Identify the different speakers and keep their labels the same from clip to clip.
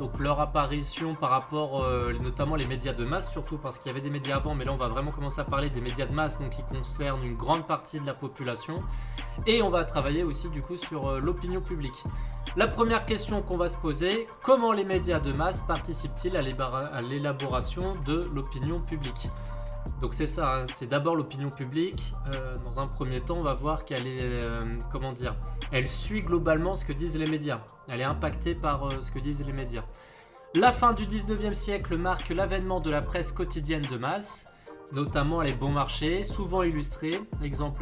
Speaker 1: donc leur apparition par rapport notamment les médias de masse, surtout parce qu'il y avait des médias avant, mais là on va vraiment commencer à parler des médias de masse, donc qui concernent une grande partie de la population, et on va travailler aussi du coup sur l'opinion publique. La première question qu'on va se poser, comment les médias de masse participent-ils à l'élaboration de l'opinion publique? Donc c'est ça, hein, c'est d'abord l'opinion publique. Dans un premier temps, on va voir qu'elle est, elle suit globalement ce que disent les médias. Elle est impactée par ce que disent les médias. La fin du 19e siècle marque l'avènement de la presse quotidienne de masse, notamment les bons marchés, souvent illustrés.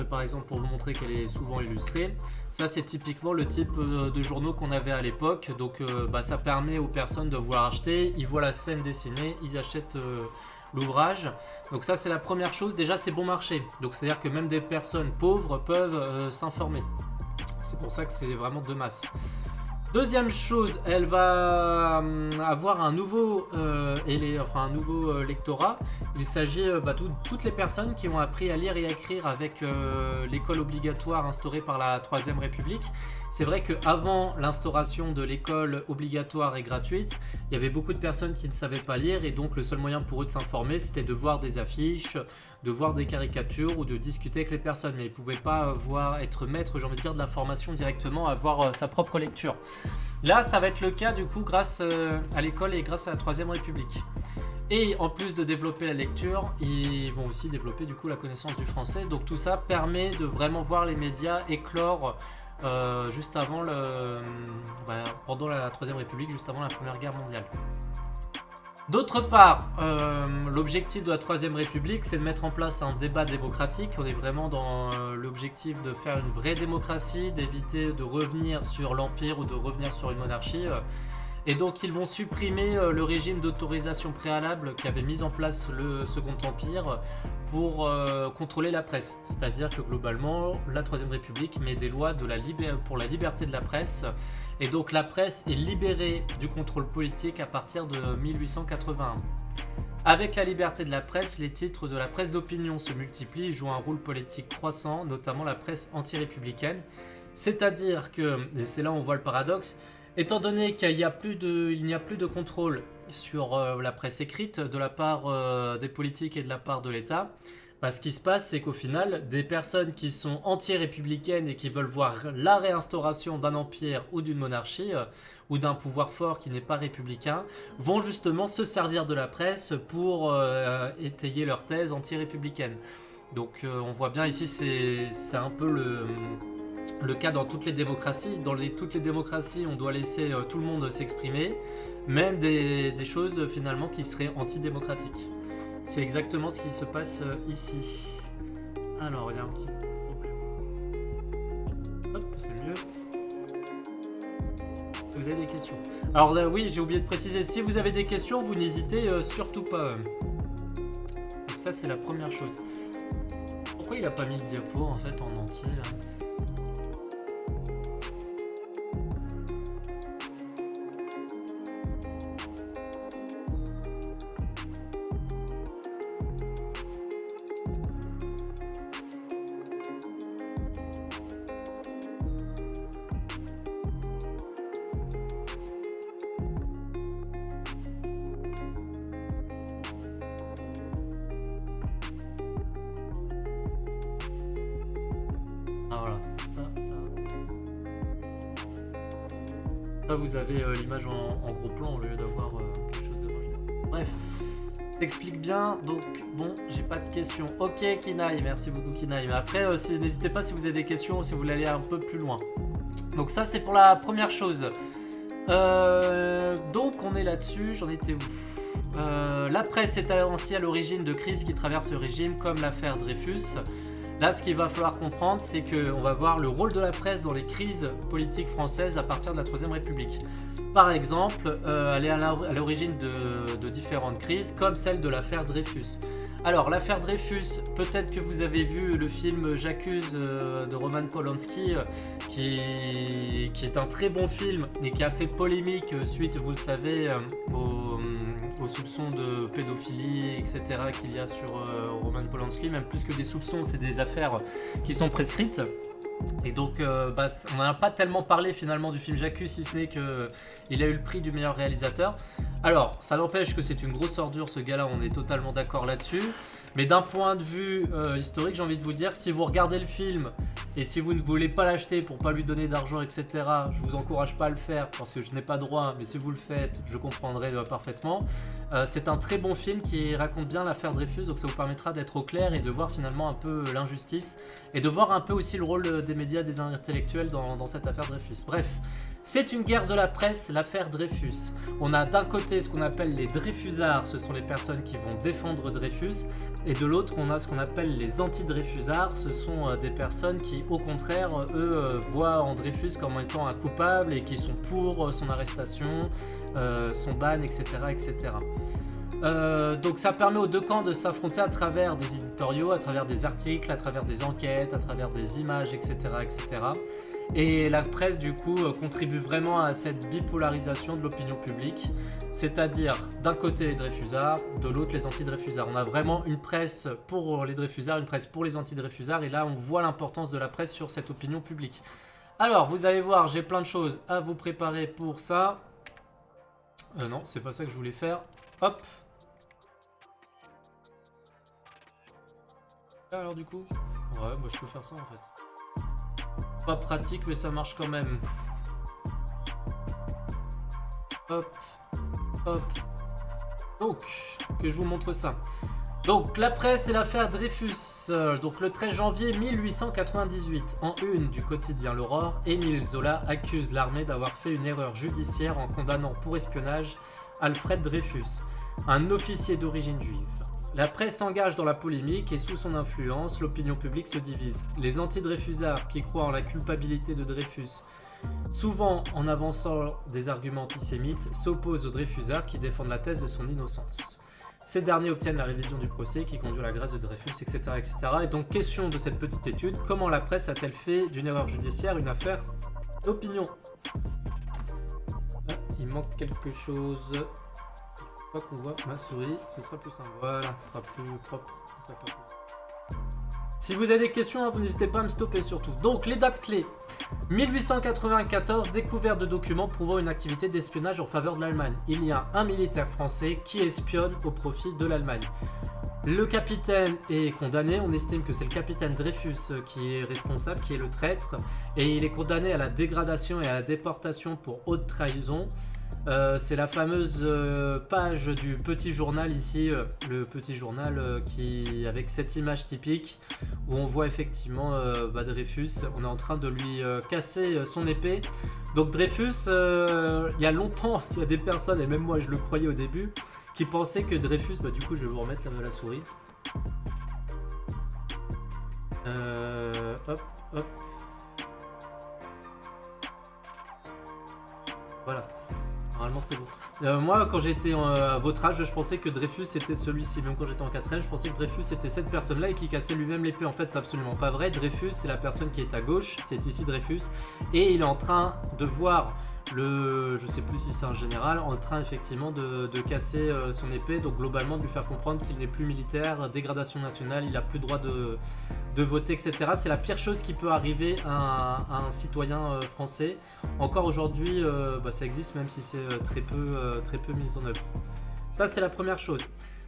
Speaker 1: Par exemple, pour vous montrer qu'elle est souvent illustrée. Ça, c'est typiquement le type de journaux qu'on avait à l'époque. Donc, ça permet aux personnes de vouloir acheter. Ils voient la scène dessinée, ils achètent l'ouvrage. Donc ça, c'est la première chose. Déjà, c'est bon marché. Donc, c'est-à-dire que même des personnes pauvres peuvent s'informer. C'est pour ça que c'est vraiment de masse. Deuxième chose, elle va avoir un nouveau lectorat. Il s'agit de toutes les personnes qui ont appris à lire et à écrire avec l'école obligatoire instaurée par la Troisième République. C'est vrai qu'avant l'instauration de l'école obligatoire et gratuite, il y avait beaucoup de personnes qui ne savaient pas lire et donc le seul moyen pour eux de s'informer, c'était de voir des affiches, de voir des caricatures ou de discuter avec les personnes. Mais ils ne pouvaient pas être maître, j'ai envie de dire, de l'information directement, avoir sa propre lecture. Là, ça va être le cas du coup grâce à l'école et grâce à la Troisième République. Et en plus de développer la lecture, ils vont aussi développer du coup la connaissance du français. Donc tout ça permet de vraiment voir les médias éclore juste avant pendant la Troisième République, juste avant la Première Guerre mondiale. D'autre part, l'objectif de la Troisième République, c'est de mettre en place un débat démocratique. On est vraiment dans l'objectif de faire une vraie démocratie, d'éviter de revenir sur l'Empire ou de revenir sur une monarchie. Et donc ils vont supprimer le régime d'autorisation préalable qu'avait mis en place le Second Empire pour contrôler la presse. C'est-à-dire que globalement, la Troisième République met des lois pour la liberté de la presse. Et donc la presse est libérée du contrôle politique à partir de 1881. Avec la liberté de la presse, les titres de la presse d'opinion se multiplient et jouent un rôle politique croissant, notamment la presse anti-républicaine. C'est-à-dire que, et c'est là où on voit le paradoxe, étant donné qu'il n'y a plus de contrôle sur la presse écrite de la part des politiques et de la part de l'État, ce qui se passe, c'est qu'au final, des personnes qui sont anti-républicaines et qui veulent voir la réinstauration d'un empire ou d'une monarchie ou d'un pouvoir fort qui n'est pas républicain, vont justement se servir de la presse pour étayer leur thèse anti-républicaine. Donc on voit bien ici, c'est un peu le cas dans toutes les démocraties. Dans toutes les démocraties, on doit laisser tout le monde s'exprimer, même des choses finalement qui seraient antidémocratiques. C'est exactement ce qui se passe ici. Alors, il y a un petit problème. Hop, c'est mieux. Vous avez des questions? Alors là, oui, j'ai oublié de préciser, si vous avez des questions, vous n'hésitez surtout pas. Donc ça, c'est la première chose. Pourquoi il a pas mis le diapo en fait en entier là? Ah voilà, ça vous avez l'image en gros plan au lieu d'avoir quelque chose de moche. Bref, t'expliques bien, donc bon, j'ai pas de questions. Ok Kinaï, merci beaucoup Kinaï. Mais après, n'hésitez pas si vous avez des questions, si vous voulez aller un peu plus loin. Donc ça c'est pour la première chose. Donc on est là-dessus, j'en étais où? La presse est ainsi à l'origine de crises qui traversent le régime, comme l'affaire Dreyfus. Là, ce qu'il va falloir comprendre, c'est qu'on va voir le rôle de la presse dans les crises politiques françaises à partir de la Troisième République. Par exemple, elle est à l'origine de différentes crises, comme celle de l'affaire Dreyfus. Alors, l'affaire Dreyfus, peut-être que vous avez vu le film J'accuse de Roman Polanski, qui est un très bon film et qui a fait polémique suite, vous le savez, aux soupçons de pédophilie, etc. qu'il y a sur Roman Polanski. Même plus que des soupçons, c'est des affaires qui sont prescrites. Et donc, on n'en a pas tellement parlé finalement du film J'accuse, si ce n'est qu'il a eu le prix du meilleur réalisateur. Alors, ça n'empêche que c'est une grosse ordure ce gars-là, on est totalement d'accord là-dessus. Mais d'un point de vue historique, j'ai envie de vous dire, si vous regardez le film et si vous ne voulez pas l'acheter pour pas lui donner d'argent, etc., je vous encourage pas à le faire parce que je n'ai pas droit, mais si vous le faites, je comprendrai parfaitement. C'est un très bon film qui raconte bien l'affaire Dreyfus, donc ça vous permettra d'être au clair et de voir finalement un peu l'injustice et de voir un peu aussi le rôle des médias, des intellectuels dans cette affaire Dreyfus. Bref, c'est une guerre de la presse, l'affaire Dreyfus. On a d'un côté ce qu'on appelle les Dreyfusards, ce sont les personnes qui vont défendre Dreyfus, et de l'autre on a ce qu'on appelle les anti-Dreyfusards, ce sont des personnes qui au contraire, eux, voient en Dreyfus comme étant un coupable et qui sont pour son arrestation, son ban, etc. etc. Donc ça permet aux deux camps de s'affronter à travers des éditoriaux, à travers des articles, à travers des enquêtes, à travers des images, etc. etc. Et la presse du coup contribue vraiment à cette bipolarisation de l'opinion publique, c'est-à-dire d'un côté les Dreyfusards, de l'autre les anti-Dreyfusards. On a vraiment une presse pour les Dreyfusards, une presse pour les anti-Dreyfusards, et là on voit l'importance de la presse sur cette opinion publique. Alors vous allez voir, j'ai plein de choses à vous préparer pour ça. Non, c'est pas ça que je voulais faire. Hop. Alors du coup, ouais, bah je peux faire ça en fait. Pas pratique, mais ça marche quand même. Hop, hop. Donc, que je vous montre ça. Donc, la presse et l'affaire Dreyfus. Donc, le 13 janvier 1898, en une du quotidien L'Aurore, Émile Zola accuse l'armée d'avoir fait une erreur judiciaire en condamnant pour espionnage Alfred Dreyfus, un officier d'origine juive. La presse s'engage dans la polémique et sous son influence, l'opinion publique se divise. Les anti-Dreyfusards, qui croient en la culpabilité de Dreyfus, souvent en avançant des arguments antisémites, s'opposent aux Dreyfusards qui défendent la thèse de son innocence. Ces derniers obtiennent la révision du procès qui conduit à la grâce de Dreyfus, etc., etc. Et donc, question de cette petite étude, comment la presse a-t-elle fait d'une erreur judiciaire une affaire d'opinion? Il manque quelque chose. Qu'on voit ma souris, ce sera plus simple. Voilà, ce sera plus propre. Si vous avez des questions, vous n'hésitez pas à me stopper surtout. Donc, les dates clés. 1894, découverte de documents prouvant une activité d'espionnage en faveur de l'Allemagne. Il y a un militaire français qui espionne au profit de l'Allemagne. Le capitaine est condamné, on estime que c'est le capitaine Dreyfus qui est responsable, qui est le traître, et il est condamné à la dégradation et à la déportation pour haute trahison. C'est la fameuse page du petit journal ici, le petit journal qui avec cette image typique où on voit effectivement Dreyfus, on est en train de lui casser son épée. Donc Dreyfus, il y a longtemps, il y a des personnes, et même moi je le croyais au début, qui pensaient que Dreyfus, du coup je vais vous remettre la souris. Hop, hop. Voilà. Normalement c'est bon. Moi quand j'étais à votre âge, je pensais que Dreyfus c'était celui-ci. Même quand j'étais en 4ème, je pensais que Dreyfus était cette personne-là et qui cassait lui-même l'épée. En fait c'est absolument pas vrai. Dreyfus c'est la personne qui est à gauche, c'est ici Dreyfus. Et il est en train de voir je sais plus si c'est un général, en train effectivement de casser son épée. Donc globalement de lui faire comprendre qu'il n'est plus militaire, dégradation nationale, il a plus le droit de voter, etc. C'est la pire chose qui peut arriver à un citoyen français. Encore aujourd'hui, ça existe même si c'est très peu mis en œuvre. Ça c'est la première chose.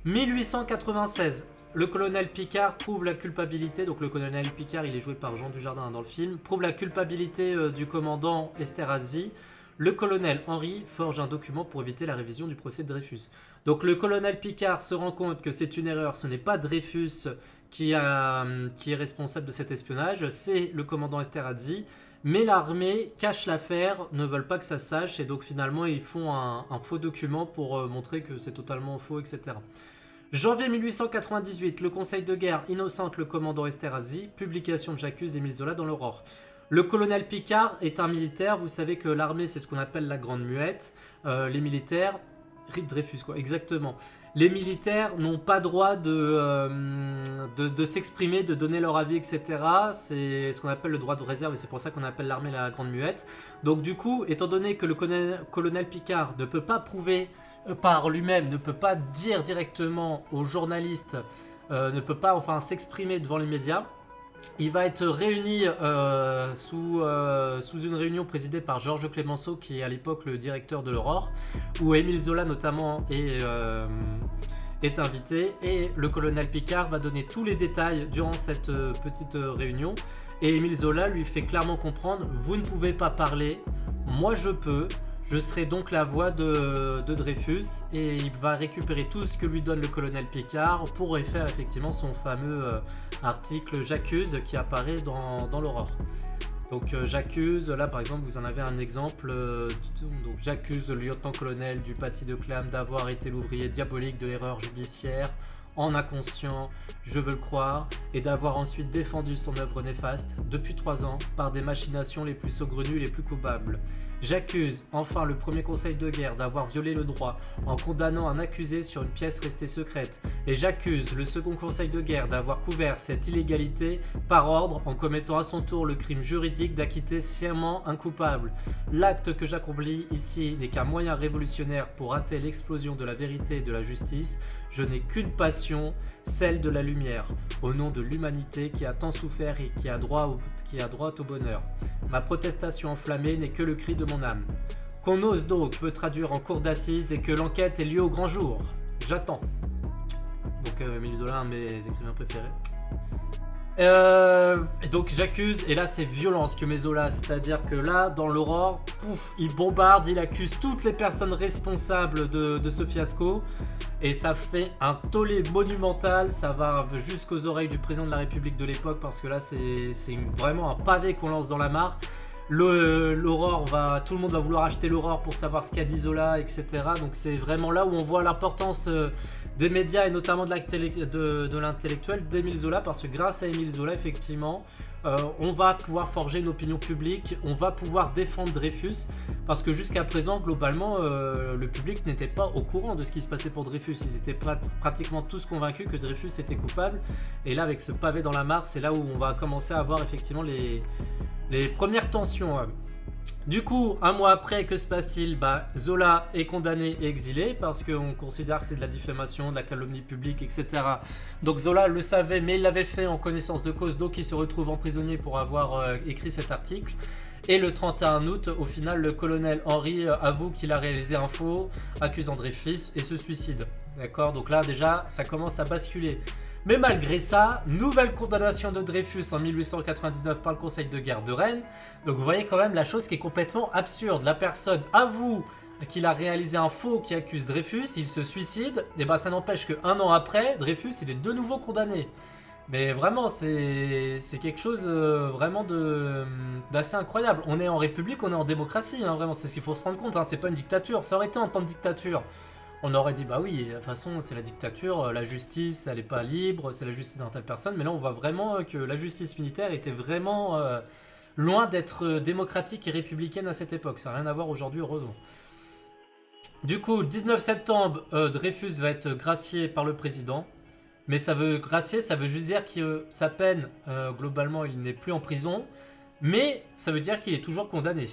Speaker 1: 1896, le colonel Picard prouve la culpabilité, donc le colonel Picard il est joué par Jean Dujardin dans le film, prouve la culpabilité du commandant Esterhazy. Le colonel Henry forge un document pour éviter la révision du procès de Dreyfus. Donc le colonel Picard se rend compte que c'est une erreur, ce n'est pas Dreyfus qui est responsable de cet espionnage, c'est le commandant Esterhazy. Mais l'armée cache l'affaire, ne veulent pas que ça se sache, et donc finalement ils font un faux document pour montrer que c'est totalement faux, etc. Janvier 1898, le conseil de guerre innocente le commandant Esterhazy, publication de J'accuse d'Émile Zola dans l'Aurore. Le colonel Picard est un militaire, vous savez que l'armée c'est ce qu'on appelle la grande muette, les militaires... Rip Dreyfus quoi, exactement. Les militaires n'ont pas droit de s'exprimer, de donner leur avis, etc. C'est ce qu'on appelle le droit de réserve et c'est pour ça qu'on appelle l'armée la grande muette. Donc du coup, étant donné que le colonel Picard ne peut pas prouver par lui-même, ne peut pas dire directement aux journalistes, ne peut pas s'exprimer devant les médias, Il va être réuni sous une réunion présidée par Georges Clemenceau, qui est à l'époque le directeur de l'Aurore, où Émile Zola notamment est invité, et le colonel Picquart va donner tous les détails durant cette petite réunion. Et Émile Zola lui fait clairement comprendre: vous ne pouvez pas parler, moi je peux. Je serai donc la voix de Dreyfus, et il va récupérer tout ce que lui donne le colonel Picquart pour faire effectivement son fameux article J'accuse qui apparaît dans l'Aurore. Donc j'accuse, là par exemple vous en avez un exemple, donc j'accuse le lieutenant-colonel du Paty de Clam d'avoir été l'ouvrier diabolique de l'erreur judiciaire, en inconscient, je veux le croire, et d'avoir ensuite défendu son œuvre néfaste, depuis 3 ans, par des machinations les plus saugrenues et les plus coupables. J'accuse, enfin, le premier conseil de guerre d'avoir violé le droit en condamnant un accusé sur une pièce restée secrète. Et j'accuse le second conseil de guerre d'avoir couvert cette illégalité par ordre en commettant à son tour le crime juridique d'acquitter sciemment un coupable. L'acte que j'accomplis ici n'est qu'un moyen révolutionnaire pour hâter l'explosion de la vérité et de la justice. Je n'ai qu'une passion, celle de la lumière, au nom de l'humanité qui a tant souffert et qui a droit au bonheur. Ma protestation enflammée n'est que le cri de mon âme. Qu'on ose donc peut traduire en cour d'assises et que l'enquête ait lieu au grand jour. J'attends. Donc Émile Zola, un de mes écrivains préférés. Et donc j'accuse, et là c'est violent ce que met Zola, c'est-à-dire que là dans l'Aurore, pouf, il bombarde, il accuse toutes les personnes responsables de ce fiasco, et ça fait un tollé monumental, ça va jusqu'aux oreilles du président de la République de l'époque, parce que là c'est vraiment un pavé qu'on lance dans la mare. L'Aurore tout le monde va vouloir acheter l'Aurore pour savoir ce qu'a dit Zola, etc. Donc c'est vraiment là où on voit l'importance des médias et notamment de l'intellectuel d'Émile Zola, parce que grâce à Émile Zola, effectivement, on va pouvoir forger une opinion publique, on va pouvoir défendre Dreyfus, parce que jusqu'à présent, globalement, le public n'était pas au courant de ce qui se passait pour Dreyfus. Ils étaient pratiquement tous convaincus que Dreyfus était coupable, et là, avec ce pavé dans la mare, c'est là où on va commencer à avoir effectivement les premières tensions. Du coup, un mois après, que se passe-t-il ? Zola est condamné et exilé parce qu'on considère que c'est de la diffamation, de la calomnie publique, etc. Donc Zola le savait, mais il l'avait fait en connaissance de cause, donc il se retrouve emprisonné pour avoir écrit cet article. Et le 31 août, au final, le colonel Henry avoue qu'il a réalisé un faux, accusant Dreyfus et se suicide. D'accord ? Donc là, déjà, ça commence à basculer. Mais malgré ça, nouvelle condamnation de Dreyfus en 1899 par le Conseil de guerre de Rennes. Donc vous voyez quand même la chose qui est complètement absurde. La personne avoue qu'il a réalisé un faux qui accuse Dreyfus, il se suicide, et ça n'empêche qu'un an après, Dreyfus il est de nouveau condamné. Mais vraiment, c'est quelque chose vraiment d'assez incroyable. On est en République, on est en démocratie, hein, vraiment, c'est ce qu'il faut se rendre compte, hein, c'est pas une dictature. Ça aurait été en temps de dictature, on aurait dit bah oui, de toute façon c'est la dictature, la justice elle est pas libre, c'est la justice d'un telle personne, mais là on voit vraiment que la justice militaire était vraiment loin d'être démocratique et républicaine à cette époque, ça n'a rien à voir aujourd'hui, heureusement. Du coup, 19 septembre, Dreyfus va être gracié par le président, mais ça veut juste dire que sa peine, globalement il n'est plus en prison, mais ça veut dire qu'il est toujours condamné.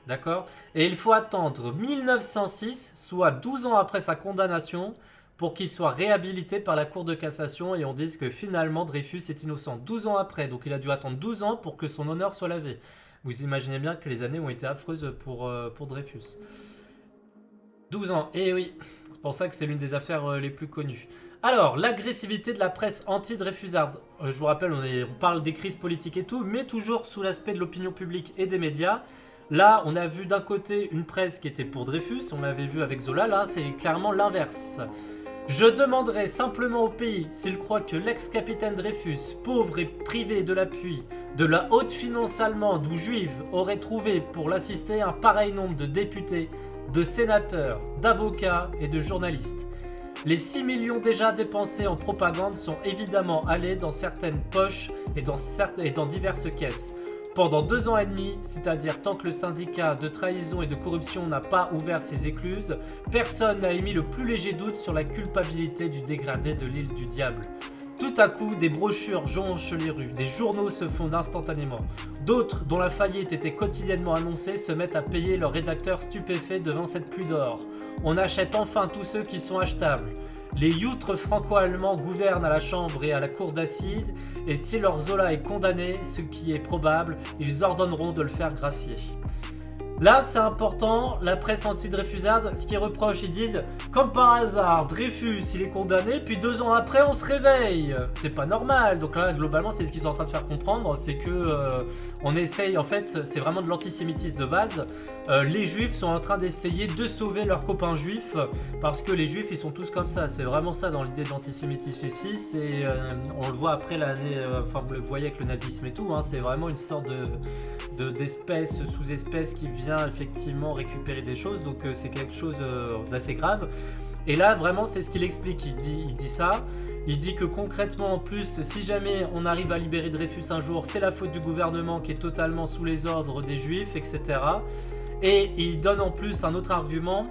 Speaker 1: D'accord ? Et il faut attendre 1906, soit 12 ans après sa condamnation, pour qu'il soit réhabilité par la Cour de cassation et on dise que finalement Dreyfus est innocent. 12 ans après, donc il a dû attendre 12 ans pour que son honneur soit lavé. Vous imaginez bien que les années ont été affreuses pour Dreyfus. 12 ans, et oui, c'est pour ça que c'est l'une des affaires les plus connues. Alors, l'agressivité de la presse anti-Dreyfusarde. Je vous rappelle, on parle des crises politiques et tout, mais toujours sous l'aspect de l'opinion publique et des médias. Là, on a vu d'un côté une presse qui était pour Dreyfus, on l'avait vu avec Zola, là c'est clairement l'inverse. Je demanderai simplement au pays s'il croit que l'ex-capitaine Dreyfus, pauvre et privé de l'appui de la haute finance allemande ou juive, aurait trouvé pour l'assister un pareil nombre de députés, de sénateurs, d'avocats et de journalistes. Les 6 millions déjà dépensés en propagande sont évidemment allés dans certaines poches et dans diverses caisses. Pendant 2 ans et demi, c'est-à-dire tant que le syndicat de trahison et de corruption n'a pas ouvert ses écluses, personne n'a émis le plus léger doute sur la culpabilité du dégradé de l'île du diable. Tout à coup, des brochures jonchent les rues, des journaux se fondent instantanément. D'autres, dont la faillite était quotidiennement annoncée, se mettent à payer leurs rédacteurs stupéfaits devant cette pluie d'or. On achète enfin tous ceux qui sont achetables. Les youtres franco-allemands gouvernent à la chambre et à la cour d'assises, et si leur Zola est condamné, ce qui est probable, ils ordonneront de le faire gracier. Là, c'est important, la presse anti-Dreyfusarde, ce qu'ils reprochent, ils disent « Comme par hasard, Dreyfus, il est condamné, puis 2 ans après, on se réveille !» C'est pas normal. Donc là, globalement, c'est ce qu'ils sont en train de faire comprendre, c'est que on essaye, en fait, c'est vraiment de l'antisémitisme de base. Les juifs sont en train d'essayer de sauver leurs copains juifs, parce que les juifs, ils sont tous comme ça. C'est vraiment ça dans l'idée de l'antisémitisme ici. C'est, on le voit après l'année, enfin vous le voyez avec le nazisme et tout, hein, c'est vraiment une sorte d'espèce, sous-espèce qui vient effectivement récupérer des choses, donc c'est quelque chose d'assez grave. Et là vraiment c'est ce qu'il explique, il dit ça, il dit que concrètement en plus si jamais on arrive à libérer Dreyfus un jour, c'est la faute du gouvernement qui est totalement sous les ordres des juifs, etc. Et il donne en plus un autre argument,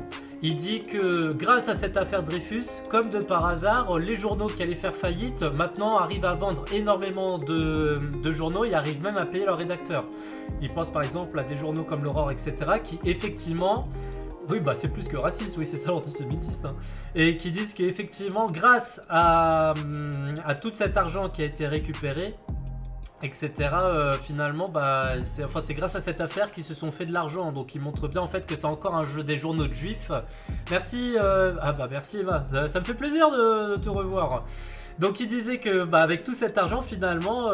Speaker 1: il dit que grâce à cette affaire Dreyfus, comme de par hasard, les journaux qui allaient faire faillite maintenant arrivent à vendre énormément de journaux et arrivent même à payer leurs rédacteurs. Il pense par exemple à des journaux comme l'Aurore, etc. qui effectivement, oui bah c'est plus que raciste, oui c'est ça l'antisémitisme, hein, et qui disent qu'effectivement grâce à tout cet argent qui a été récupéré, etc. Finalement, bah, c'est grâce à cette affaire qu'ils se sont fait de l'argent. Donc, ils montrent bien en fait que c'est encore un jeu des journaux de juifs. Merci, ah bah merci Eva, ça me fait plaisir de te revoir. Donc, il disait que bah, avec tout cet argent, finalement,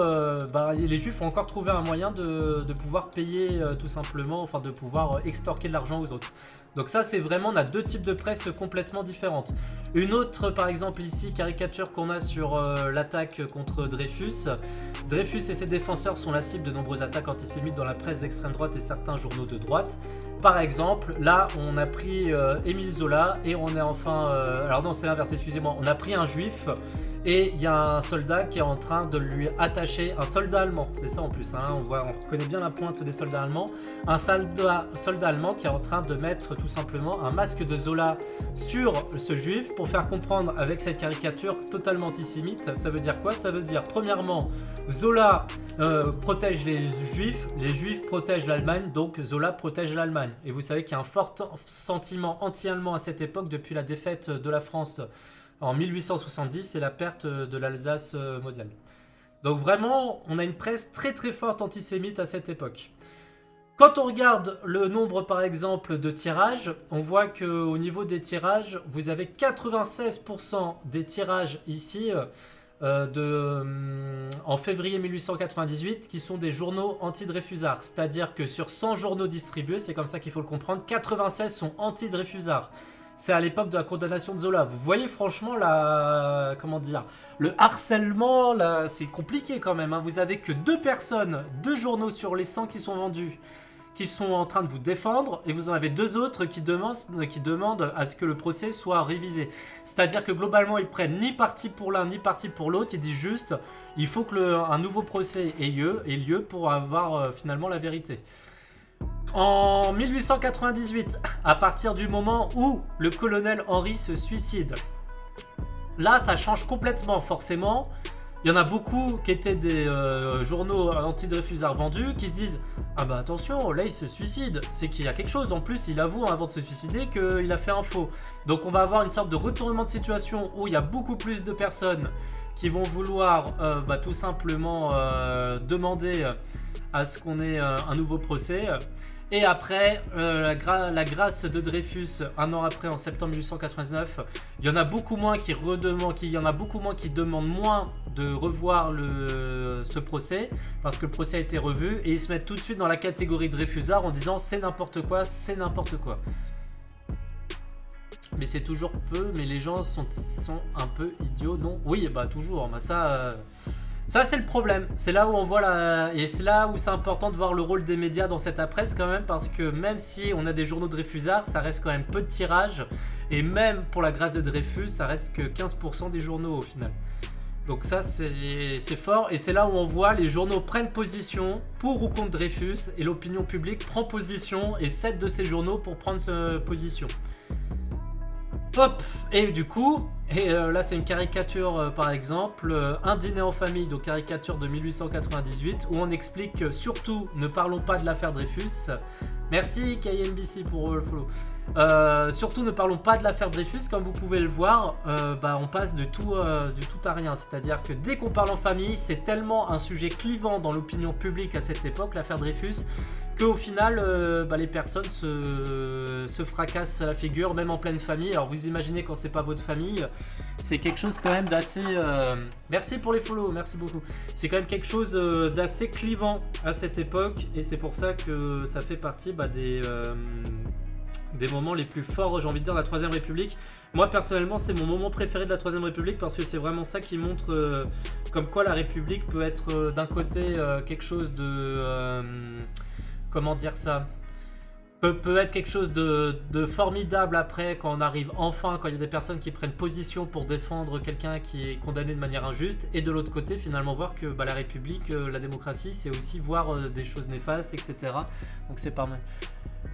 Speaker 1: bah, les juifs ont encore trouvé un moyen de pouvoir payer tout simplement, enfin de pouvoir extorquer de l'argent aux autres. Donc ça c'est vraiment, on a 2 types de presse complètement différentes. Une autre par exemple ici, caricature qu'on a sur l'attaque contre Dreyfus. Dreyfus et ses défenseurs sont la cible de nombreuses attaques antisémites dans la presse d'extrême droite et certains journaux de droite. Par exemple, là on a pris Émile Zola et on est enfin... alors non c'est l'inverse, excusez-moi, on a pris un juif et il y a un soldat qui est en train de lui attacher, un soldat allemand, c'est ça en plus, hein, on reconnaît bien la pointe des soldats allemands, un soldat allemand qui est en train de mettre tout simplement un masque de Zola sur ce juif pour faire comprendre avec cette caricature totalement antisémite. Ça veut dire quoi? Ça veut dire premièrement Zola protège les juifs protègent l'Allemagne, donc Zola protège l'Allemagne. Et vous savez qu'il y a un fort sentiment anti-allemand à cette époque depuis la défaite de la France en 1870 et la perte de l'Alsace-Moselle. Donc vraiment, on a une presse très très forte antisémite à cette époque. Quand on regarde le nombre par exemple de tirages, on voit qu'au niveau des tirages, vous avez 96% des tirages ici en février 1898 qui sont des journaux anti-Dreyfusards. C'est-à-dire que sur 100 journaux distribués, c'est comme ça qu'il faut le comprendre, 96 sont anti-Dreyfusards. C'est à l'époque de la condamnation de Zola. Vous voyez franchement comment dire, le harcèlement, c'est compliqué quand même, hein. Vous avez que 2 personnes, 2 journaux sur les 100 qui sont vendus, qui sont en train de vous défendre, et vous en avez 2 autres qui demandent à ce que le procès soit révisé. C'est-à-dire que globalement, ils prennent ni parti pour l'un ni parti pour l'autre, ils disent juste, il faut qu'un nouveau procès ait lieu pour avoir finalement la vérité. En 1898, à partir du moment où le colonel Henry se suicide, là ça change complètement forcément. Il y en a beaucoup qui étaient des journaux anti-Dreyfusards vendus qui se disent « Ah bah attention, là il se suicide, c'est qu'il y a quelque chose. En plus il avoue avant de se suicider qu'il a fait un faux. » Donc on va avoir une sorte de retournement de situation où il y a beaucoup plus de personnes qui vont vouloir tout simplement demander à ce qu'on ait un nouveau procès. Et après, la grâce de Dreyfus, un an après, en septembre 1899, il y en a beaucoup moins qui demandent moins de revoir ce procès, parce que le procès a été revu, et ils se mettent tout de suite dans la catégorie Dreyfusard en disant c'est n'importe quoi, c'est n'importe quoi. Mais c'est toujours peu, mais les gens sont un peu idiots, non? Oui, bah toujours, bah ça... Ça c'est le problème, c'est là où on voit et c'est là où c'est important de voir le rôle des médias dans cette presse quand même, parce que même si on a des journaux Dreyfusards, ça reste quand même peu de tirages, et même pour la grâce de Dreyfus, ça reste que 15% des journaux au final. Donc ça c'est fort, et c'est là où on voit les journaux prennent position pour ou contre Dreyfus, et l'opinion publique prend position et cède de ces journaux pour prendre position. Hop, et du coup, là c'est une caricature par exemple, un dîner en famille, donc caricature de 1898, où on explique que surtout ne parlons pas de l'affaire Dreyfus. Merci KNBC pour le follow. Surtout ne parlons pas de l'affaire Dreyfus, comme vous pouvez le voir, on passe du tout à rien. C'est-à-dire que dès qu'on parle en famille, c'est tellement un sujet clivant dans l'opinion publique à cette époque, l'affaire Dreyfus, qu'au final, les personnes se fracassent la figure, même en pleine famille. Alors vous imaginez quand c'est pas votre famille, c'est quelque chose quand même d'assez... Merci pour les follow, merci beaucoup. C'est quand même quelque chose d'assez clivant à cette époque, et c'est pour ça que ça fait partie des moments les plus forts, j'ai envie de dire, de la Troisième République. Moi personnellement, c'est mon moment préféré de la Troisième République parce que c'est vraiment ça qui montre comme quoi la République peut être d'un côté quelque chose de... comment dire ça, peut être quelque chose de formidable après quand on arrive enfin, quand il y a des personnes qui prennent position pour défendre quelqu'un qui est condamné de manière injuste, et de l'autre côté finalement voir que la République, la démocratie, c'est aussi voir des choses néfastes, etc. Donc c'est pas mal.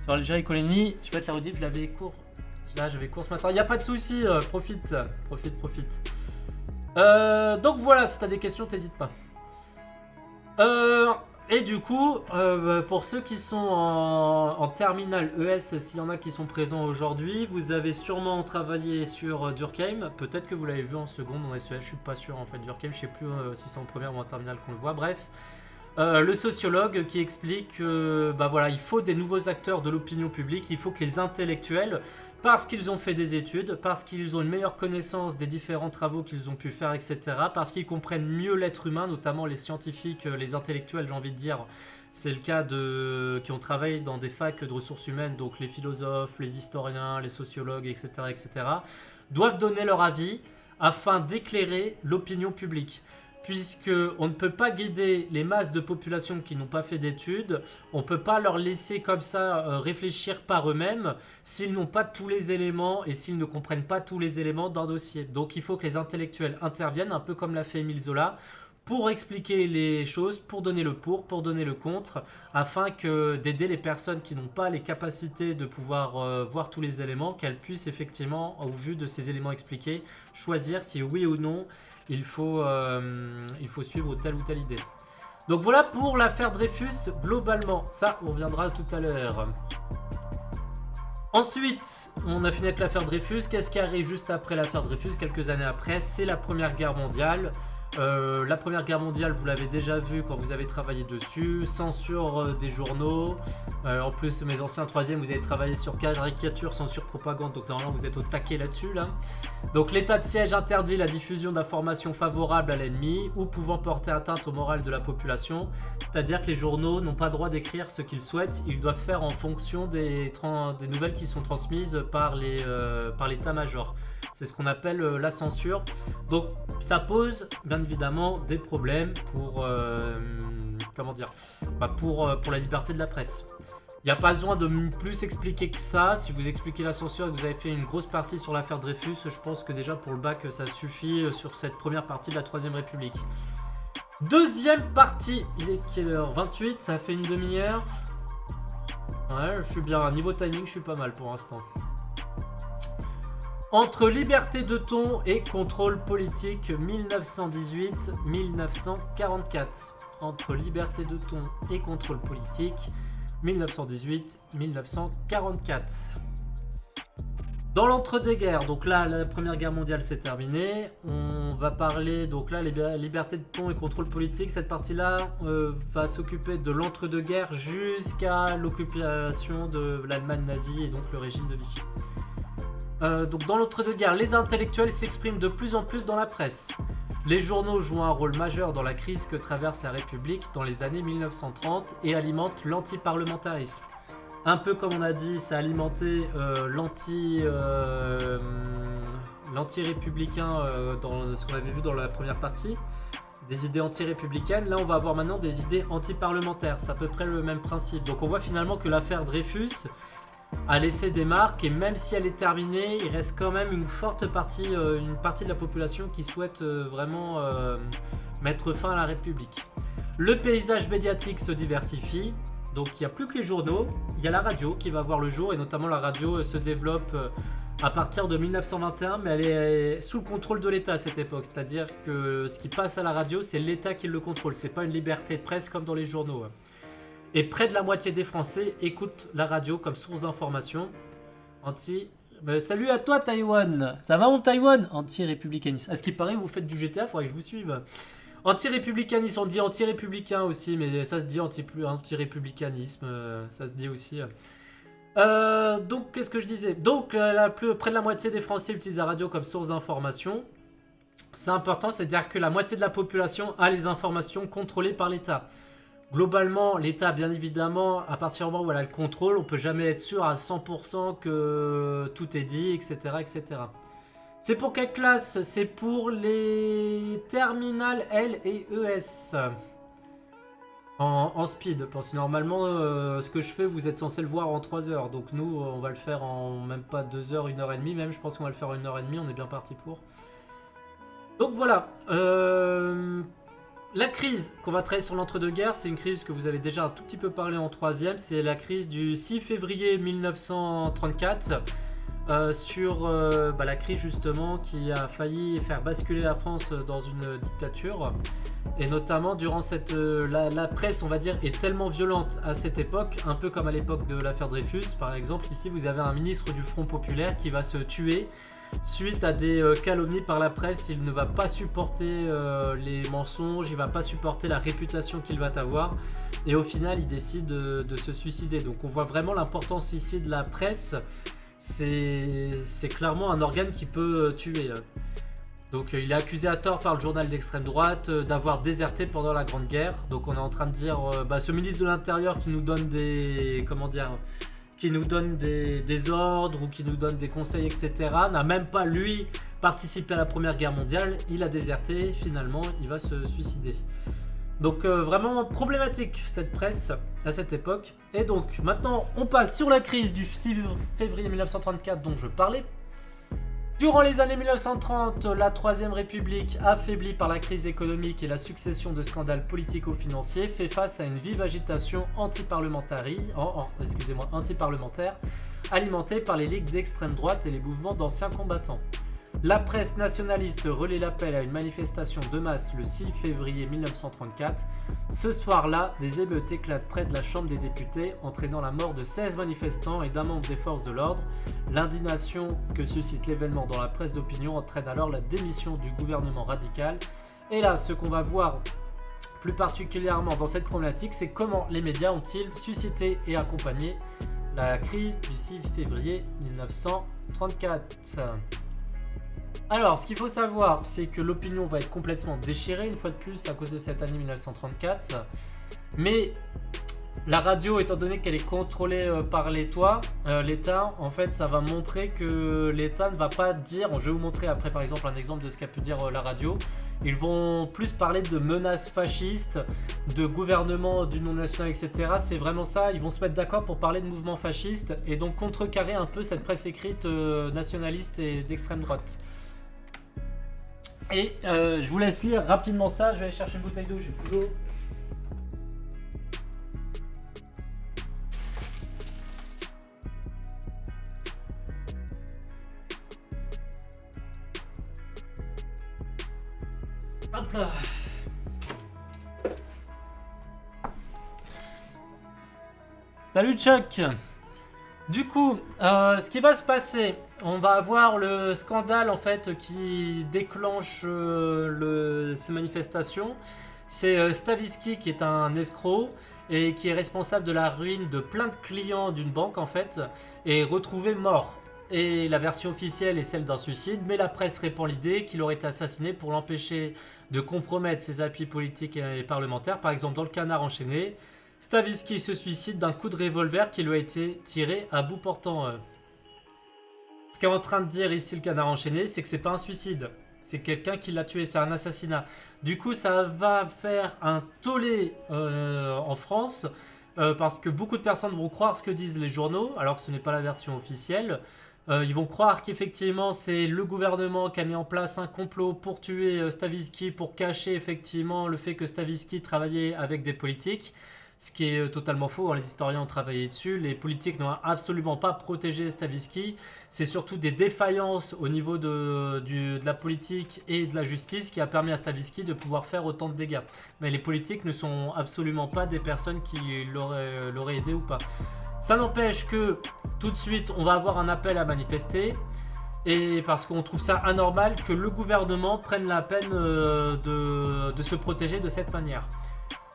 Speaker 1: Sur Algérie Coligny, je vais être la redite, je l'avais cours. Là j'avais cours ce matin, il n'y a pas de souci, profite. Donc voilà, si t'as des questions, t'hésites pas. Et du coup, pour ceux qui sont en terminale ES, s'il y en a qui sont présents aujourd'hui, vous avez sûrement travaillé sur Durkheim. Peut-être que vous l'avez vu en seconde en SES, je suis pas sûr en fait. Durkheim, je sais plus si c'est en première ou en terminale qu'on le voit. Bref, le sociologue qui explique que il faut des nouveaux acteurs de l'opinion publique, il faut que les intellectuels, parce qu'ils ont fait des études, parce qu'ils ont une meilleure connaissance des différents travaux qu'ils ont pu faire, etc., parce qu'ils comprennent mieux l'être humain, notamment les scientifiques, les intellectuels, j'ai envie de dire, c'est le cas qui ont travaillé dans des facs de ressources humaines, donc les philosophes, les historiens, les sociologues, etc., doivent donner leur avis afin d'éclairer l'opinion publique. Puisqu'on ne peut pas guider les masses de population qui n'ont pas fait d'études, on ne peut pas leur laisser comme ça réfléchir par eux-mêmes s'ils n'ont pas tous les éléments et s'ils ne comprennent pas tous les éléments d'un dossier. Donc il faut que les intellectuels interviennent, un peu comme l'a fait Émile Zola, pour expliquer les choses, pour donner le pour donner le contre, afin d'aider les personnes qui n'ont pas les capacités de pouvoir voir tous les éléments, qu'elles puissent effectivement, au vu de ces éléments expliqués, choisir si oui ou non il faut suivre telle ou telle idée. Donc voilà pour l'affaire Dreyfus globalement. Ça, on reviendra tout à l'heure. Ensuite, on a fini avec l'affaire Dreyfus. Qu'est-ce qui arrive juste après l'affaire Dreyfus, quelques années après? C'est la Première Guerre mondiale. La Première Guerre mondiale, vous l'avez déjà vu quand vous avez travaillé dessus. Censure des journaux. En plus, mes anciens troisièmes, vous avez travaillé sur caricature, censure, propagande. Donc normalement, vous êtes au taquet là-dessus. Donc l'état de siège interdit la diffusion d'informations favorables à l'ennemi ou pouvant porter atteinte au moral de la population. C'est-à-dire que les journaux n'ont pas le droit d'écrire ce qu'ils souhaitent. Ils doivent faire en fonction des nouvelles qui sont transmises par l'état-major. C'est ce qu'on appelle la censure. Donc ça pose bien évidemment des problèmes pour la liberté de la presse. Il n'y a pas besoin de plus expliquer que ça. Si vous expliquez la censure et que vous avez fait une grosse partie sur l'affaire Dreyfus, je pense que déjà pour le bac ça suffit sur cette première partie de la Troisième République. Deuxième partie, il est quelle heure? 28, ça fait une demi-heure. Ouais, je suis bien. Niveau timing, je suis pas mal pour l'instant. Entre liberté de ton et contrôle politique, 1918-1944. Entre liberté de ton et contrôle politique, 1918-1944. Dans l'entre-deux-guerres, donc là, la Première Guerre mondiale c'est terminé. On va parler, donc là, liberté de ton et contrôle politique. Cette partie-là va s'occuper de l'entre-deux-guerres jusqu'à l'occupation de l'Allemagne nazie et donc le régime de Vichy. Donc dans l'entre-deux-guerres, les intellectuels s'expriment de plus en plus dans la presse. Les journaux jouent un rôle majeur dans la crise que traverse la République dans les années 1930 et alimentent l'antiparlementarisme. Un peu comme on a dit, ça a alimenté l'anti-républicain dans ce qu'on avait vu dans la première partie, des idées anti-républicaines. Là, on va avoir maintenant des idées anti-parlementaires. C'est à peu près le même principe. Donc on voit finalement que l'affaire Dreyfus a laissé des marques et même si elle est terminée, il reste quand même une partie de la population qui souhaite vraiment mettre fin à la République. Le paysage médiatique se diversifie. Donc il n'y a plus que les journaux, il y a la radio qui va voir le jour et notamment la radio se développe à partir de 1921 mais elle est sous le contrôle de l'État à cette époque. C'est-à-dire que ce qui passe à la radio c'est l'État qui le contrôle, c'est pas une liberté de presse comme dans les journaux. Et près de la moitié des Français écoutent la radio comme source d'information. Anti... salut à toi Taïwan. Ça va mon Taïwan? Anti-républicanisme. À ce qui paraît, vous faites du GTA, faudrait que je vous suive. Anti-républicanisme, on dit anti-républicain aussi, mais ça se dit anti-républicanisme, ça se dit aussi. Donc, qu'est-ce que je disais? Donc, près de la moitié des Français utilisent la radio comme source d'information. C'est important, c'est-à-dire que la moitié de la population a les informations contrôlées par l'État. Globalement, l'État, bien évidemment, à partir du moment où elle a le contrôle, on peut jamais être sûr à 100% que tout est dit, etc., etc. C'est pour quelle classe? C'est pour les terminales L et ES. En speed, parce que normalement, ce que je fais, vous êtes censé le voir en 3 heures. Donc nous, on va le faire en même pas 2 heures, 1 heure et demie. Même, je pense qu'on va le faire en 1 heure et demie. On est bien parti pour. Donc voilà. La crise qu'on va traiter sur l'entre-deux-guerres, c'est une crise que vous avez déjà un tout petit peu parlé en troisième. C'est la crise du 6 février 1934. Sur la crise justement qui a failli faire basculer la France dans une dictature. Et notamment durant la presse, on va dire, est tellement violente à cette époque, un peu comme à l'époque de l'affaire Dreyfus. Par exemple, ici vous avez un ministre du Front Populaire qui va se tuer suite à des calomnies par la presse. Il ne va pas supporter les mensonges, il ne va pas supporter la réputation qu'il va avoir. Et au final, il décide de se suicider. Donc on voit vraiment l'importance ici de la presse. C'est clairement un organe qui peut tuer. Donc il est accusé à tort par le journal d'extrême droite d'avoir déserté pendant la Grande Guerre. Donc on est en train de dire, ce ministre de l'Intérieur qui nous donne des des ordres ou qui nous donne des conseils, etc., n'a même pas lui participé à la Première Guerre mondiale. Il a déserté, finalement il va se suicider. Donc vraiment problématique cette presse à cette époque. Et donc maintenant on passe sur la crise du 6 février 1934 dont je parlais. Durant les années 1930, la Troisième République, affaiblie par la crise économique et la succession de scandales politico-financiers, fait face à une vive agitation antiparlementaire, alimentée par les ligues d'extrême droite et les mouvements d'anciens combattants. La presse nationaliste relaie l'appel à une manifestation de masse le 6 février 1934. Ce soir-là, des émeutes éclatent près de la Chambre des députés, entraînant la mort de 16 manifestants et d'un membre des forces de l'ordre. L'indignation que suscite l'événement dans la presse d'opinion entraîne alors la démission du gouvernement radical. Et là, ce qu'on va voir plus particulièrement dans cette problématique, c'est comment les médias ont-ils suscité et accompagné la crise du 6 février 1934. Alors, ce qu'il faut savoir, c'est que l'opinion va être complètement déchirée, une fois de plus, à cause de cette année 1934. Mais la radio, étant donné qu'elle est contrôlée par l'État, en fait, ça va montrer que l'État ne va pas dire... Je vais vous montrer après, par exemple, un exemple de ce qu'a pu dire la radio. Ils vont plus parler de menaces fascistes, de gouvernement d'union nationale, etc. C'est vraiment ça, ils vont se mettre d'accord pour parler de mouvements fascistes et donc contrecarrer un peu cette presse écrite nationaliste et d'extrême droite. Et je vous laisse lire rapidement ça, je vais aller chercher une bouteille d'eau, j'ai plus d'eau. Hop là. Salut Chuck. Du coup, ce qui va se passer, on va avoir le scandale en fait qui déclenche ces manifestations. C'est Stavisky qui est un escroc et qui est responsable de la ruine de plein de clients d'une banque en fait, est retrouvé mort. Et la version officielle est celle d'un suicide, mais la presse répand l'idée qu'il aurait été assassiné pour l'empêcher de compromettre ses appuis politiques et parlementaires. Par exemple, dans le Canard enchaîné, Stavisky se suicide d'un coup de revolver qui lui a été tiré à bout portant. Ce qu'est en train de dire ici le Canard enchaîné, c'est que c'est pas un suicide. C'est quelqu'un qui l'a tué, c'est un assassinat. Du coup, ça va faire un tollé en France, parce que beaucoup de personnes vont croire ce que disent les journaux, alors que ce n'est pas la version officielle. Ils vont croire qu'effectivement c'est le gouvernement qui a mis en place un complot pour tuer Stavisky, pour cacher effectivement le fait que Stavisky travaillait avec des politiques. Ce qui est totalement faux, hein. Les historiens ont travaillé dessus, les politiques n'ont absolument pas protégé Stavisky. C'est surtout des défaillances au niveau de la politique et de la justice qui a permis à Stavisky de pouvoir faire autant de dégâts. Mais les politiques ne sont absolument pas des personnes qui l'auraient aidé ou pas. Ça n'empêche que tout de suite on va avoir un appel à manifester. Et parce qu'on trouve ça anormal que le gouvernement prenne la peine de se protéger de cette manière.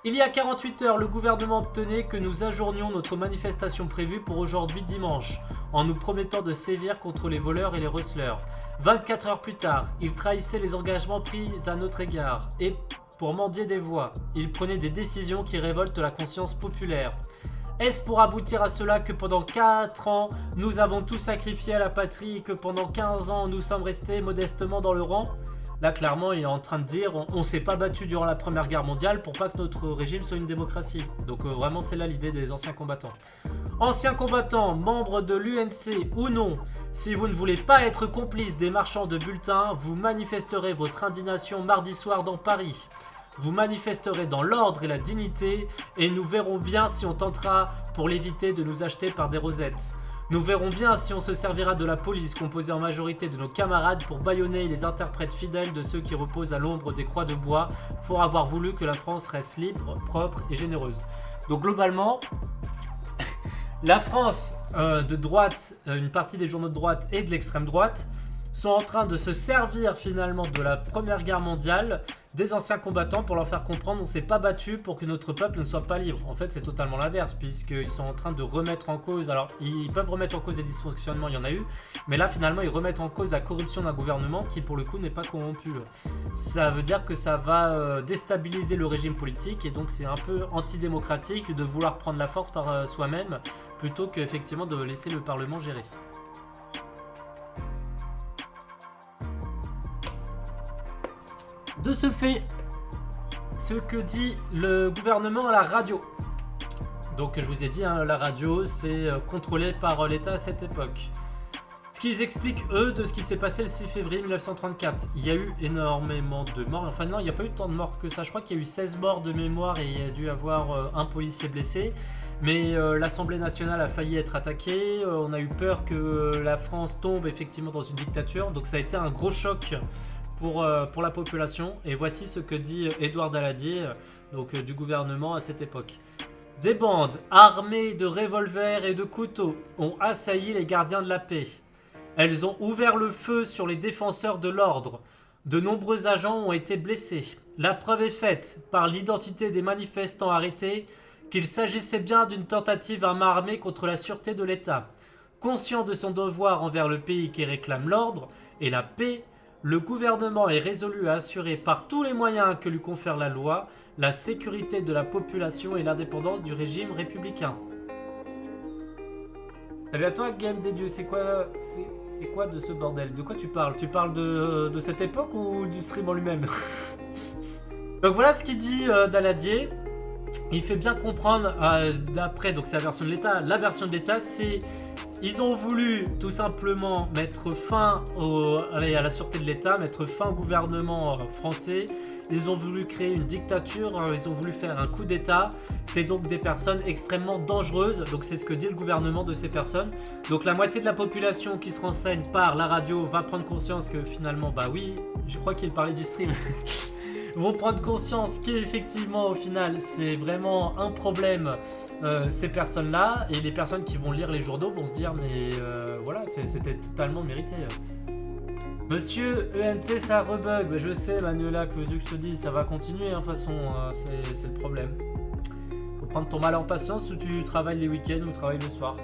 Speaker 1: Il y a 48 heures, le gouvernement obtenait que nous ajournions notre manifestation prévue pour aujourd'hui dimanche, en nous promettant de sévir contre les voleurs et les receleurs. 24 heures plus tard, il trahissait les engagements pris à notre égard, et pour mendier des voix, il prenait des décisions qui révoltent la conscience populaire. Est-ce pour aboutir à cela que pendant 4 ans, nous avons tout sacrifié à la patrie et que pendant 15 ans, nous sommes restés modestement dans le rang ? Là, clairement, il est en train de dire on ne s'est pas battu durant la Première Guerre mondiale pour pas que notre régime soit une démocratie. Donc vraiment, c'est là l'idée des anciens combattants. Anciens combattants, membres de l'UNC ou non, si vous ne voulez pas être complice des marchands de bulletins, vous manifesterez votre indignation mardi soir dans Paris. Vous manifesterez dans l'ordre et la dignité et nous verrons bien si on tentera pour l'éviter de nous acheter par des rosettes. Nous verrons bien si on se servira de la police composée en majorité de nos camarades pour bâillonner les interprètes fidèles de ceux qui reposent à l'ombre des croix de bois pour avoir voulu que la France reste libre, propre et généreuse. Donc globalement, la France de droite, une partie des journaux de droite et de l'extrême droite sont en train de se servir finalement de la Première Guerre mondiale des anciens combattants pour leur faire comprendre on ne s'est pas battu pour que notre peuple ne soit pas libre. En fait, c'est totalement l'inverse puisqu'ils sont en train de remettre en cause, alors ils peuvent remettre en cause les dysfonctionnements, il y en a eu, mais là finalement ils remettent en cause la corruption d'un gouvernement qui pour le coup n'est pas corrompu. Ça veut dire que ça va déstabiliser le régime politique et donc c'est un peu antidémocratique de vouloir prendre la force par soi-même plutôt qu'effectivement de laisser le Parlement gérer. De ce fait, ce que dit le gouvernement à la radio. Donc je vous ai dit, hein, la radio c'est contrôlé par l'État à cette époque. Ce qu'ils expliquent eux de ce qui s'est passé le 6 février 1934. Il y a eu énormément de morts. Enfin non, il n'y a pas eu tant de morts que ça. Je crois qu'il y a eu 16 morts de mémoire et il y a dû avoir un policier blessé. Mais l'Assemblée nationale a failli être attaquée. On a eu peur que la France tombe effectivement dans une dictature. Donc ça a été un gros choc pour la population. Et voici ce que dit Édouard Daladier, donc du gouvernement à cette époque. Des bandes armées de revolvers et de couteaux ont assailli les gardiens de la paix. Elles ont ouvert le feu sur les défenseurs de l'ordre. De nombreux agents ont été blessés. La preuve est faite par l'identité des manifestants arrêtés qu'il s'agissait bien d'une tentative à main armée contre la sûreté de l'État. Conscient de son devoir envers le pays qui réclame l'ordre et la paix, le gouvernement est résolu à assurer par tous les moyens que lui confère la loi la sécurité de la population et l'indépendance du régime républicain. Salut à toi, Game des Dieux, c'est quoi de ce bordel? De quoi tu parles? Tu parles de cette époque ou du stream en lui-même? Donc voilà ce qu'il dit Daladier. Il fait bien comprendre, d'après, donc c'est la version de l'État. La version de l'État, c'est... Ils ont voulu tout simplement mettre fin à la sûreté de l'État, mettre fin au gouvernement français. Ils ont voulu créer une dictature, ils ont voulu faire un coup d'État. C'est donc des personnes extrêmement dangereuses. Donc c'est ce que dit le gouvernement de ces personnes. Donc la moitié de la population qui se renseigne par la radio va prendre conscience que finalement, bah oui, je crois qu'il parlait du stream. Vont prendre conscience qu'effectivement au final c'est vraiment un problème ces personnes-là, et les personnes qui vont lire les journaux vont se dire mais voilà, c'était totalement mérité. Monsieur ENT ça rebug, mais je sais Manuela, que veux-tu que je te dise, ça va continuer de toute façon, c'est le problème. Faut prendre ton mal en patience, ou tu travailles les week-ends ou tu travailles le soir.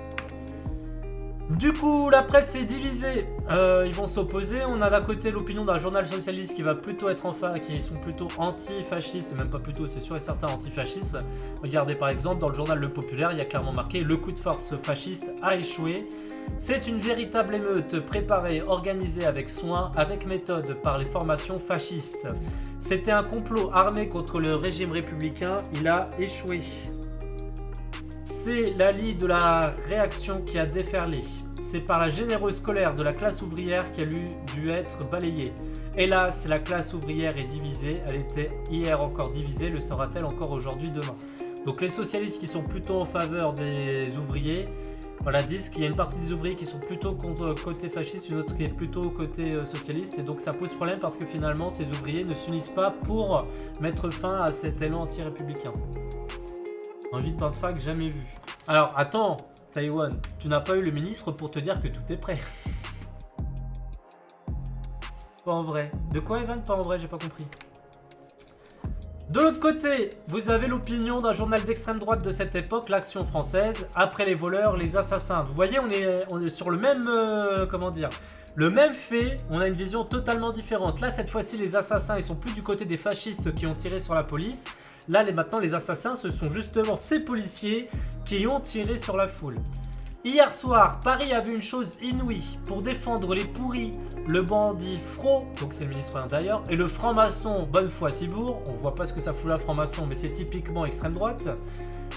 Speaker 1: Du coup, la presse est divisée. Ils vont s'opposer. On a d'un côté l'opinion d'un journal socialiste qui va plutôt être qui sont plutôt anti-fascistes, même pas plutôt, c'est sûr et certain anti-fascistes. Regardez par exemple dans le journal Le Populaire, il y a clairement marqué: le coup de force fasciste a échoué. C'est une véritable émeute préparée, organisée avec soin, avec méthode par les formations fascistes. C'était un complot armé contre le régime républicain. Il a échoué. C'est la lie de la réaction qui a déferlé. C'est par la généreuse colère de la classe ouvrière qui a dû être balayée. Hélas, la classe ouvrière est divisée. Elle était hier encore divisée. Le sera-t-elle encore aujourd'hui, demain? Donc les socialistes qui sont plutôt en faveur des ouvriers, voilà, disent qu'il y a une partie des ouvriers qui sont plutôt côté fasciste, une autre qui est plutôt côté socialiste. Et donc ça pose problème parce que finalement ces ouvriers ne s'unissent pas pour mettre fin à cet élan anti-républicain. Un 8 ans de fac jamais vu. Alors attends, Taïwan, tu n'as pas eu le ministre pour te dire que tout est prêt. Pas en vrai. De quoi, Evan? Pas en vrai, j'ai pas compris. De l'autre côté, vous avez l'opinion d'un journal d'extrême droite de cette époque, l'Action française, après les voleurs, les assassins. Vous voyez, on est sur le même, comment dire, le même fait, on a une vision totalement différente. Là, cette fois-ci, les assassins, ils sont plus du côté des fascistes qui ont tiré sur la police. Là, maintenant, les assassins, ce sont justement ces policiers qui ont tiré sur la foule. Hier soir, Paris a vu une chose inouïe. Pour défendre les pourris, le bandit Fro, donc c'est le ministre d'ailleurs, et le franc-maçon Bonnefoy Cibourg, on voit pas ce que ça fout là franc-maçon, mais c'est typiquement extrême droite,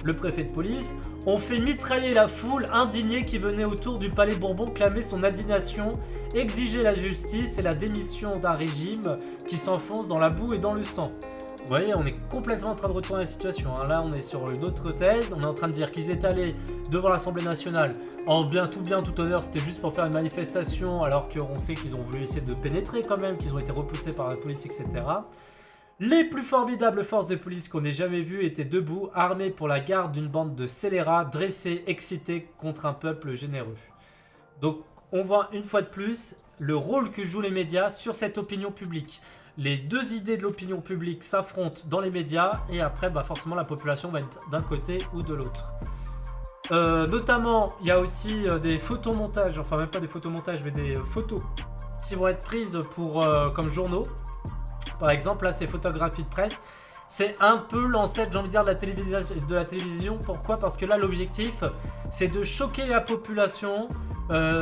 Speaker 1: le préfet de police, ont fait mitrailler la foule indignée qui venait autour du palais Bourbon clamer son indignation, exiger la justice et la démission d'un régime qui s'enfonce dans la boue et dans le sang. Vous voyez, on est complètement en train de retourner la situation. Hein. Là, on est sur une autre thèse. On est en train de dire qu'ils étaient allés devant l'Assemblée nationale en bien, tout honneur. C'était juste pour faire une manifestation, alors qu'on sait qu'ils ont voulu essayer de pénétrer quand même, qu'ils ont été repoussés par la police, etc. Les plus formidables forces de police qu'on ait jamais vues étaient debout, armées pour la garde d'une bande de scélérats, dressés, excités contre un peuple généreux. Donc, on voit une fois de plus le rôle que jouent les médias sur cette opinion publique. Les deux idées de l'opinion publique s'affrontent dans les médias et après, bah forcément, la population va être d'un côté ou de l'autre. Notamment, il y a aussi des photomontages, enfin même pas des photomontages, mais des photos qui vont être prises pour, comme journaux. Par exemple, là, c'est photographie de presse. C'est un peu l'ancêtre, j'ai envie de dire, de la télévision. Pourquoi? Parce que là, l'objectif, c'est de choquer la population,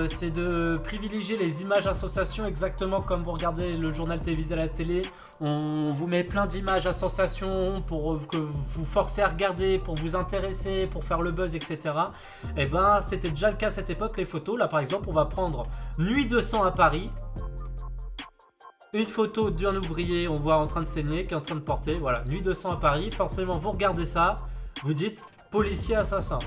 Speaker 1: c'est de privilégier les images à sensation, exactement comme vous regardez le journal télévisé à la télé. On vous met plein d'images à sensation pour que vous forcez à regarder, pour vous intéresser, pour faire le buzz, etc. Et ben, c'était déjà le cas à cette époque, les photos. Là, par exemple, on va prendre Nuit de sang à Paris. Une photo d'un ouvrier, on voit en train de saigner, qui est en train de porter, voilà, Nuit de sang à Paris. Forcément, vous regardez ça, vous dites policier assassin.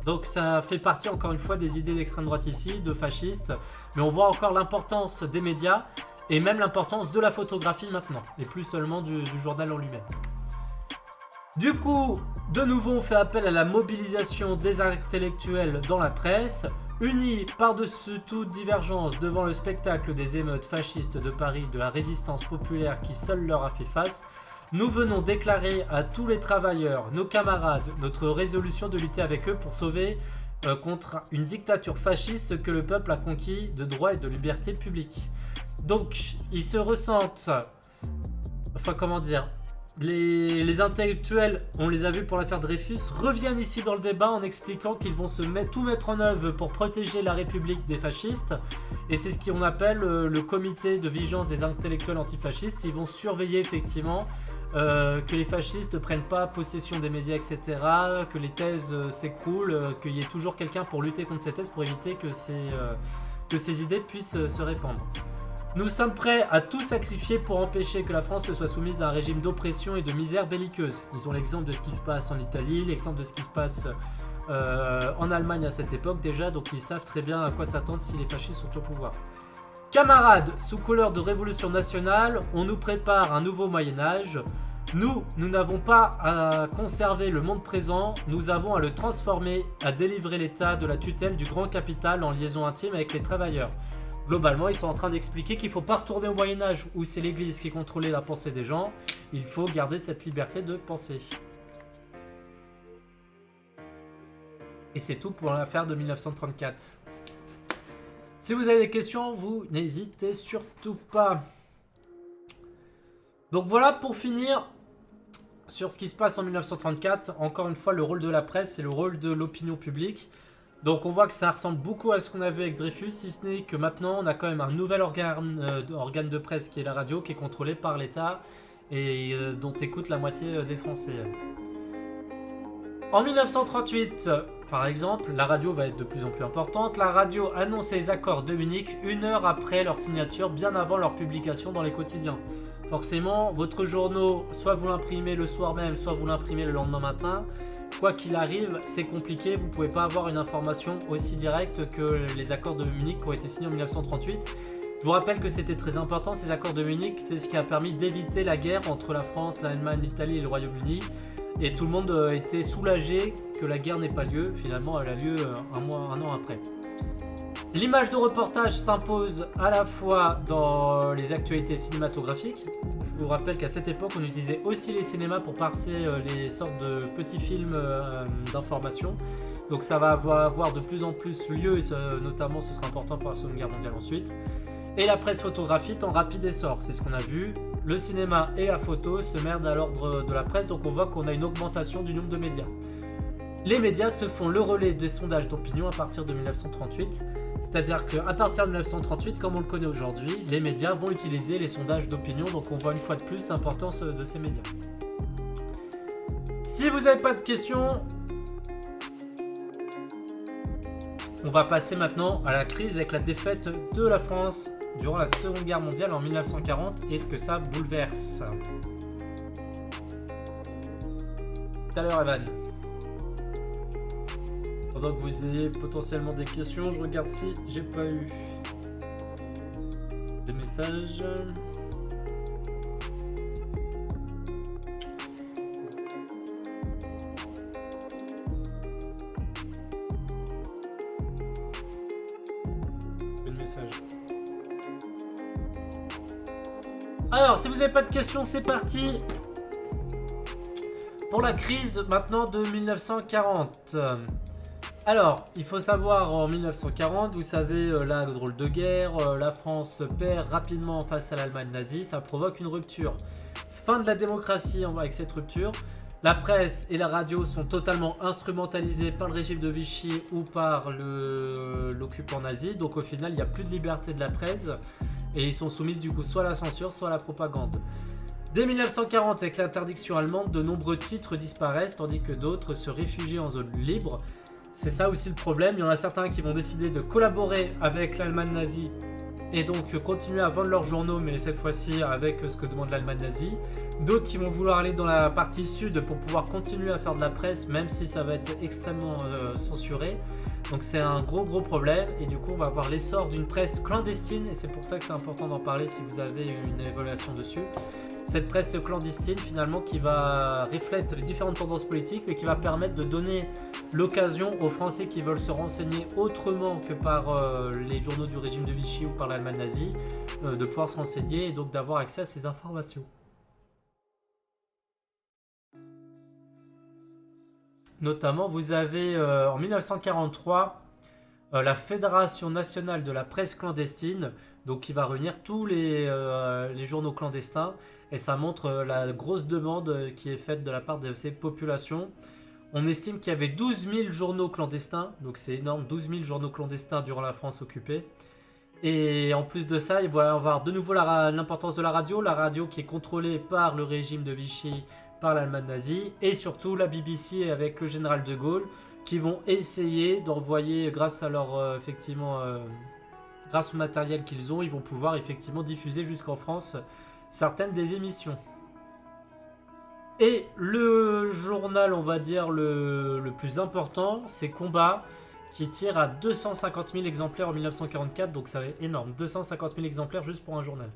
Speaker 1: Donc ça fait partie encore une fois des idées d'extrême droite ici, de fascistes. Mais on voit encore l'importance des médias et même l'importance de la photographie maintenant, et plus seulement du journal en lui-même. Du coup, de nouveau, on fait appel à la mobilisation des intellectuels dans la presse. Unis par-dessus toute divergence devant le spectacle des émeutes fascistes de Paris de la résistance populaire qui seule leur a fait face, nous venons déclarer à tous les travailleurs, nos camarades, notre résolution de lutter avec eux pour sauver contre une dictature fasciste ce que le peuple a conquis de droits et de libertés publiques. Donc, ils se ressentent... Enfin, comment dire... Les intellectuels, on les a vus pour l'affaire Dreyfus, reviennent ici dans le débat en expliquant qu'ils vont tout mettre en œuvre pour protéger la République des fascistes. Et c'est ce qu'on appelle le comité de vigilance des intellectuels antifascistes. Ils vont surveiller effectivement que les fascistes ne prennent pas possession des médias, etc. Que les thèses s'écroulent, qu'il y ait toujours quelqu'un pour lutter contre ces thèses pour éviter que ces idées puissent se répandre. Nous sommes prêts à tout sacrifier pour empêcher que la France ne soit soumise à un régime d'oppression et de misère belliqueuse. Ils ont l'exemple de ce qui se passe en Italie, l'exemple de ce qui se passe en Allemagne à cette époque déjà, donc ils savent très bien à quoi s'attendre si les fascistes sont au pouvoir. Camarades, sous couleur de révolution nationale, on nous prépare un nouveau Moyen-Âge. Nous n'avons pas à conserver le monde présent, nous avons à le transformer, à délivrer l'État de la tutelle du grand capital en liaison intime avec les travailleurs. Globalement, ils sont en train d'expliquer qu'il ne faut pas retourner au Moyen-Âge où c'est l'Église qui contrôlait la pensée des gens. Il faut garder cette liberté de penser. Et c'est tout pour l'affaire de 1934. Si vous avez des questions, vous n'hésitez surtout pas. Donc voilà, pour finir, sur ce qui se passe en 1934, encore une fois, le rôle de la presse et le rôle de l'opinion publique. Donc on voit que ça ressemble beaucoup à ce qu'on a vu avec Dreyfus, si ce n'est que maintenant on a quand même un nouvel organe de presse qui est la radio, qui est contrôlé par l'État et dont écoute la moitié des Français. En 1938, par exemple, la radio va être de plus en plus importante. La radio annonce les accords de Munich 1 heure après leur signature, bien avant leur publication dans les quotidiens. Forcément, votre journaux, soit vous l'imprimez le soir même, soit vous l'imprimez le lendemain matin. Quoi qu'il arrive, c'est compliqué, vous ne pouvez pas avoir une information aussi directe que les accords de Munich qui ont été signés en 1938. Je vous rappelle que c'était très important, ces accords de Munich, c'est ce qui a permis d'éviter la guerre entre la France, l'Allemagne, l'Italie et le Royaume-Uni. Et tout le monde était soulagé que la guerre n'ait pas lieu. Finalement, elle a lieu un an après. L'image de reportage s'impose à la fois dans les actualités cinématographiques. Je vous rappelle qu'à cette époque, on utilisait aussi les cinémas pour passer les sortes de petits films d'information. Donc ça va avoir de plus en plus lieu, et notamment ce sera important pour la Seconde Guerre mondiale ensuite. Et la presse photographique en rapide essor, c'est ce qu'on a vu. Le cinéma et la photo se merdent à l'ordre de la presse, donc on voit qu'on a une augmentation du nombre de médias. Les médias se font le relais des sondages d'opinion à partir de 1938, c'est-à-dire qu'à partir de 1938, comme on le connaît aujourd'hui, les médias vont utiliser les sondages d'opinion, donc on voit une fois de plus l'importance de ces médias. Si vous n'avez pas de questions, on va passer maintenant à la crise avec la défaite de la France durant la Seconde Guerre mondiale en 1940 et ce que ça bouleverse. Tout à l'heure, Evan. Pendant que vous ayez potentiellement des questions, je regarde si j'ai pas eu des messages. Alors, si vous n'avez pas de questions, c'est parti pour la crise maintenant de 1940. Alors, il faut savoir, en 1940, vous savez, la drôle de guerre, la France perd rapidement face à l'Allemagne nazie, ça provoque une rupture. Fin de la démocratie avec cette rupture. La presse et la radio sont totalement instrumentalisées par le régime de Vichy ou par l'occupant nazi. Donc au final, il n'y a plus de liberté de la presse et ils sont soumis du coup soit à la censure, soit à la propagande. Dès 1940, avec l'interdiction allemande, de nombreux titres disparaissent tandis que d'autres se réfugient en zone libre. C'est ça aussi le problème, il y en a certains qui vont décider de collaborer avec l'Allemagne nazie et donc continuer à vendre leurs journaux, mais cette fois-ci avec ce que demande l'Allemagne nazie. D'autres qui vont vouloir aller dans la partie sud pour pouvoir continuer à faire de la presse, même si ça va être extrêmement censuré. Donc c'est un gros problème et du coup on va avoir l'essor d'une presse clandestine et c'est pour ça que c'est important d'en parler si vous avez une évaluation dessus. Cette presse clandestine finalement qui va refléter les différentes tendances politiques mais qui va permettre de donner l'occasion aux Français qui veulent se renseigner autrement que par les journaux du régime de Vichy ou par l'Allemagne nazie de pouvoir se renseigner et donc d'avoir accès à ces informations. Notamment, vous avez en 1943 la Fédération nationale de la presse clandestine, donc qui va réunir tous les journaux clandestins, et ça montre la grosse demande qui est faite de la part de ces populations. On estime qu'il y avait 12 000 journaux clandestins, donc c'est énorme, 12 000 journaux clandestins durant la France occupée. Et en plus de ça, il va y avoir de nouveau l'importance de la radio qui est contrôlée par le régime de Vichy, par l'Allemagne nazie, et surtout la BBC avec le général de Gaulle, qui vont essayer d'envoyer, grâce à leur grâce au matériel qu'ils ont, ils vont pouvoir effectivement diffuser jusqu'en France certaines des émissions. Et le journal, on va dire, le plus important, c'est Combat, qui tire à 250 000 exemplaires en 1944, donc ça va être énorme, 250 000 exemplaires juste pour un journal,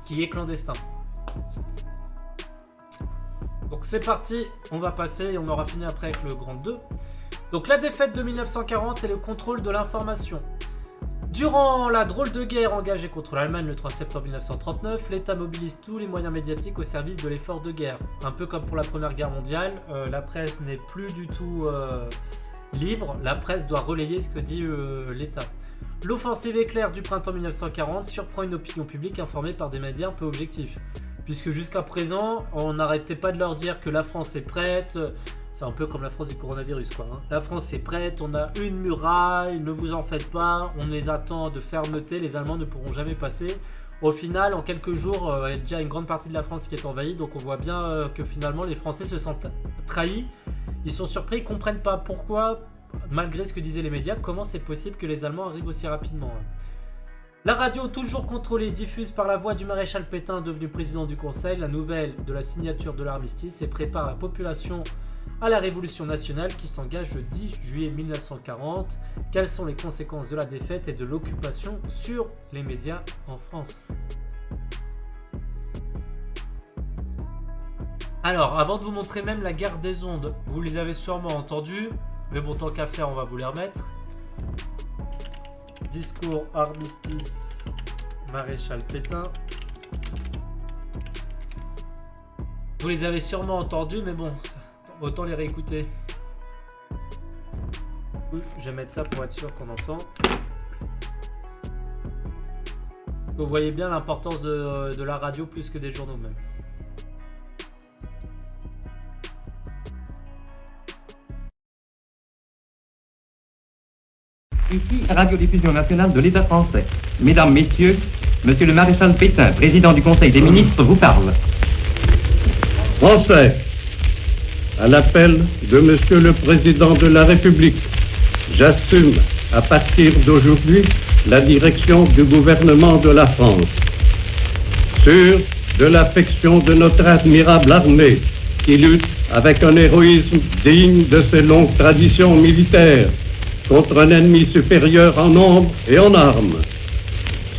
Speaker 1: qui est clandestin. Donc c'est parti, on va passer et on aura fini après avec le grand 2. Donc la défaite de 1940 et le contrôle de l'information. Durant la drôle de guerre engagée contre l'Allemagne le 3 septembre 1939, l'État mobilise tous les moyens médiatiques au service de l'effort de guerre. Un peu comme pour la Première Guerre mondiale, la presse n'est plus du tout libre, la presse doit relayer ce que dit l'État. L'offensive éclair du printemps 1940 surprend une opinion publique informée par des médias un peu objectifs. Puisque jusqu'à présent, on n'arrêtait pas de leur dire que la France est prête. C'est un peu comme la France du coronavirus, quoi. La France est prête, on a une muraille, ne vous en faites pas, on les attend de fermeté, les Allemands ne pourront jamais passer. Au final, en quelques jours, il y a déjà une grande partie de la France qui est envahie, donc on voit bien que finalement les Français se sentent trahis. Ils sont surpris, ils comprennent pas pourquoi, malgré ce que disaient les médias, comment c'est possible que les Allemands arrivent aussi rapidement. La radio, toujours contrôlée, diffuse par la voix du maréchal Pétain, devenu président du Conseil, la nouvelle de la signature de l'armistice et prépare la population à la révolution nationale qui s'engage le 10 juillet 1940. Quelles sont les conséquences de la défaite et de l'occupation sur les médias en France? Alors, avant de vous montrer même la guerre des ondes, vous les avez sûrement entendus, mais bon, tant qu'à faire, on va vous les remettre. Discours armistice, maréchal Pétain. Vous les avez sûrement entendus, mais bon, autant les réécouter. Je vais mettre ça pour être sûr qu'on entend. Vous voyez bien l'importance de la radio plus que des journaux même.
Speaker 2: Ici, Radiodiffusion nationale de l'État français. Mesdames, Messieurs, Monsieur le maréchal Pétain, président du Conseil des ministres, vous parle.
Speaker 3: Français, à l'appel de Monsieur le Président de la République, j'assume à partir d'aujourd'hui la direction du gouvernement de la France. Sûr de l'affection de notre admirable armée qui lutte avec un héroïsme digne de ses longues traditions militaires contre un ennemi supérieur en nombre et en armes.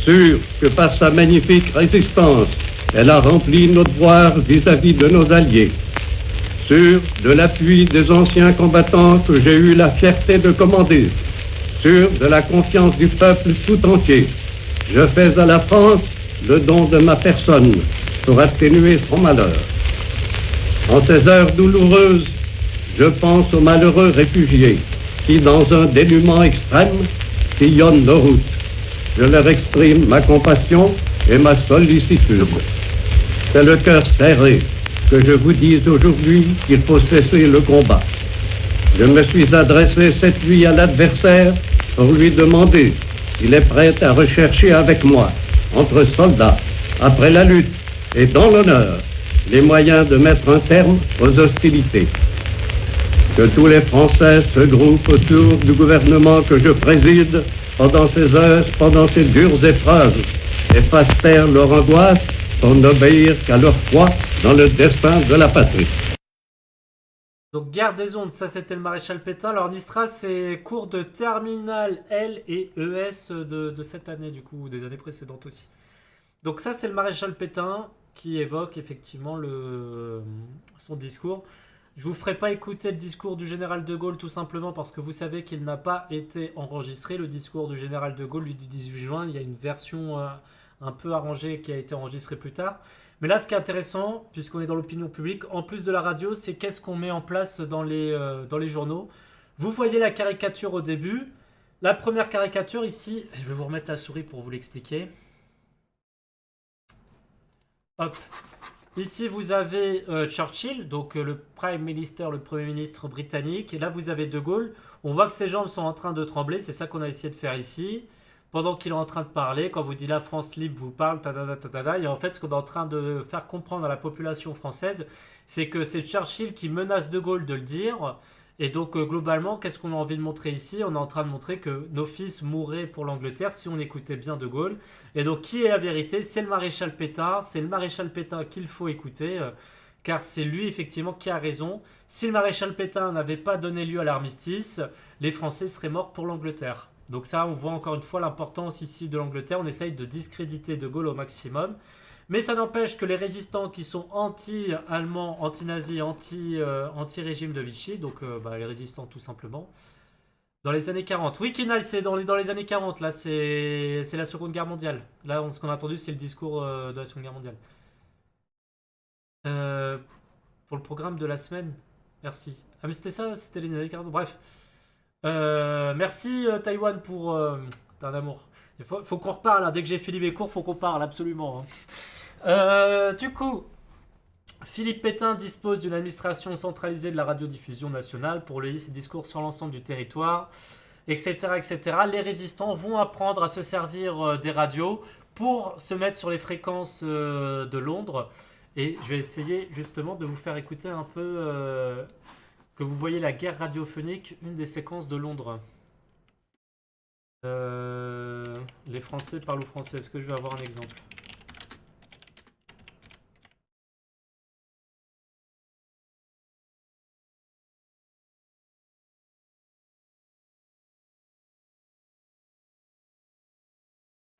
Speaker 3: Sûr que par sa magnifique résistance, elle a rempli nos devoirs vis-à-vis de nos alliés. Sûr de l'appui des anciens combattants que j'ai eu la fierté de commander. Sûr de la confiance du peuple tout entier. Je fais à la France le don de ma personne pour atténuer son malheur. En ces heures douloureuses, je pense aux malheureux réfugiés qui, dans un dénuement extrême, sillonnent nos routes. Je leur exprime ma compassion et ma sollicitude. C'est le cœur serré que je vous dise aujourd'hui qu'il faut cesser le combat. Je me suis adressé cette nuit à l'adversaire pour lui demander s'il est prêt à rechercher avec moi, entre soldats, après la lutte et dans l'honneur, les moyens de mettre un terme aux hostilités. Que tous les Français se groupent autour du gouvernement que je préside pendant ces heures, pendant ces dures épreuves, et fassent taire leur angoisse pour n'obéir qu'à leur foi dans le destin de la patrie.
Speaker 1: Donc guerre des ondes, ça c'était le maréchal Pétain. Alors Nistra, c'est cours de terminale L et ES de cette année du coup, ou des années précédentes aussi. Donc ça c'est le maréchal Pétain qui évoque effectivement son discours. Je vous ferai pas écouter le discours du général de Gaulle tout simplement parce que vous savez qu'il n'a pas été enregistré. Le discours du général de Gaulle, lui, du 18 juin, il y a une version un peu arrangée qui a été enregistrée plus tard. Mais là, ce qui est intéressant, puisqu'on est dans l'opinion publique, en plus de la radio, c'est qu'est-ce qu'on met en place dans les journaux. Vous voyez la caricature au début. La première caricature ici, je vais vous remettre la souris pour vous l'expliquer. Hop. Ici, vous avez Churchill, donc le Prime Minister, le Premier ministre britannique. Et là, vous avez De Gaulle. On voit que ses jambes sont en train de trembler. C'est ça qu'on a essayé de faire ici. Pendant qu'il est en train de parler, quand vous dit la France libre vous parle, et en fait, ce qu'on est en train de faire comprendre à la population française, c'est que c'est Churchill qui menace De Gaulle de le dire. Et donc, globalement, qu'est-ce qu'on a envie de montrer ici? On est en train de montrer que nos fils mourraient pour l'Angleterre si on écoutait bien De Gaulle. Et donc, qui est la vérité? C'est le maréchal Pétain. C'est le maréchal Pétain qu'il faut écouter, car c'est lui, effectivement, qui a raison. Si le maréchal Pétain n'avait pas donné lieu à l'armistice, les Français seraient morts pour l'Angleterre. Donc ça, on voit encore une fois l'importance ici de l'Angleterre. On essaye de discréditer De Gaulle au maximum. Mais ça n'empêche que les résistants qui sont anti-allemands, anti-nazis, anti-régime de Vichy, donc les résistants tout simplement, dans les années 40. Oui, Kinaï, c'est dans les années 40, là, c'est la Seconde Guerre mondiale. Là, ce qu'on a entendu, c'est le discours de la Seconde Guerre mondiale. Pour le programme de la semaine, merci. Ah, mais c'était ça, c'était les années 40, bref. Merci Taïwan pour un amour. Il faut qu'on reparle, hein. Dès que j'ai fini mes cours, faut qu'on parle absolument. Du coup, Philippe Pétain dispose d'une administration centralisée de la radiodiffusion nationale pour relayer ses discours sur l'ensemble du territoire, etc., etc. Les résistants vont apprendre à se servir des radios pour se mettre sur les fréquences de Londres. Et je vais essayer justement de vous faire écouter un peu que vous voyez la guerre radiophonique, une des séquences de Londres. Les Français parlent au français. Est-ce que je vais avoir un exemple?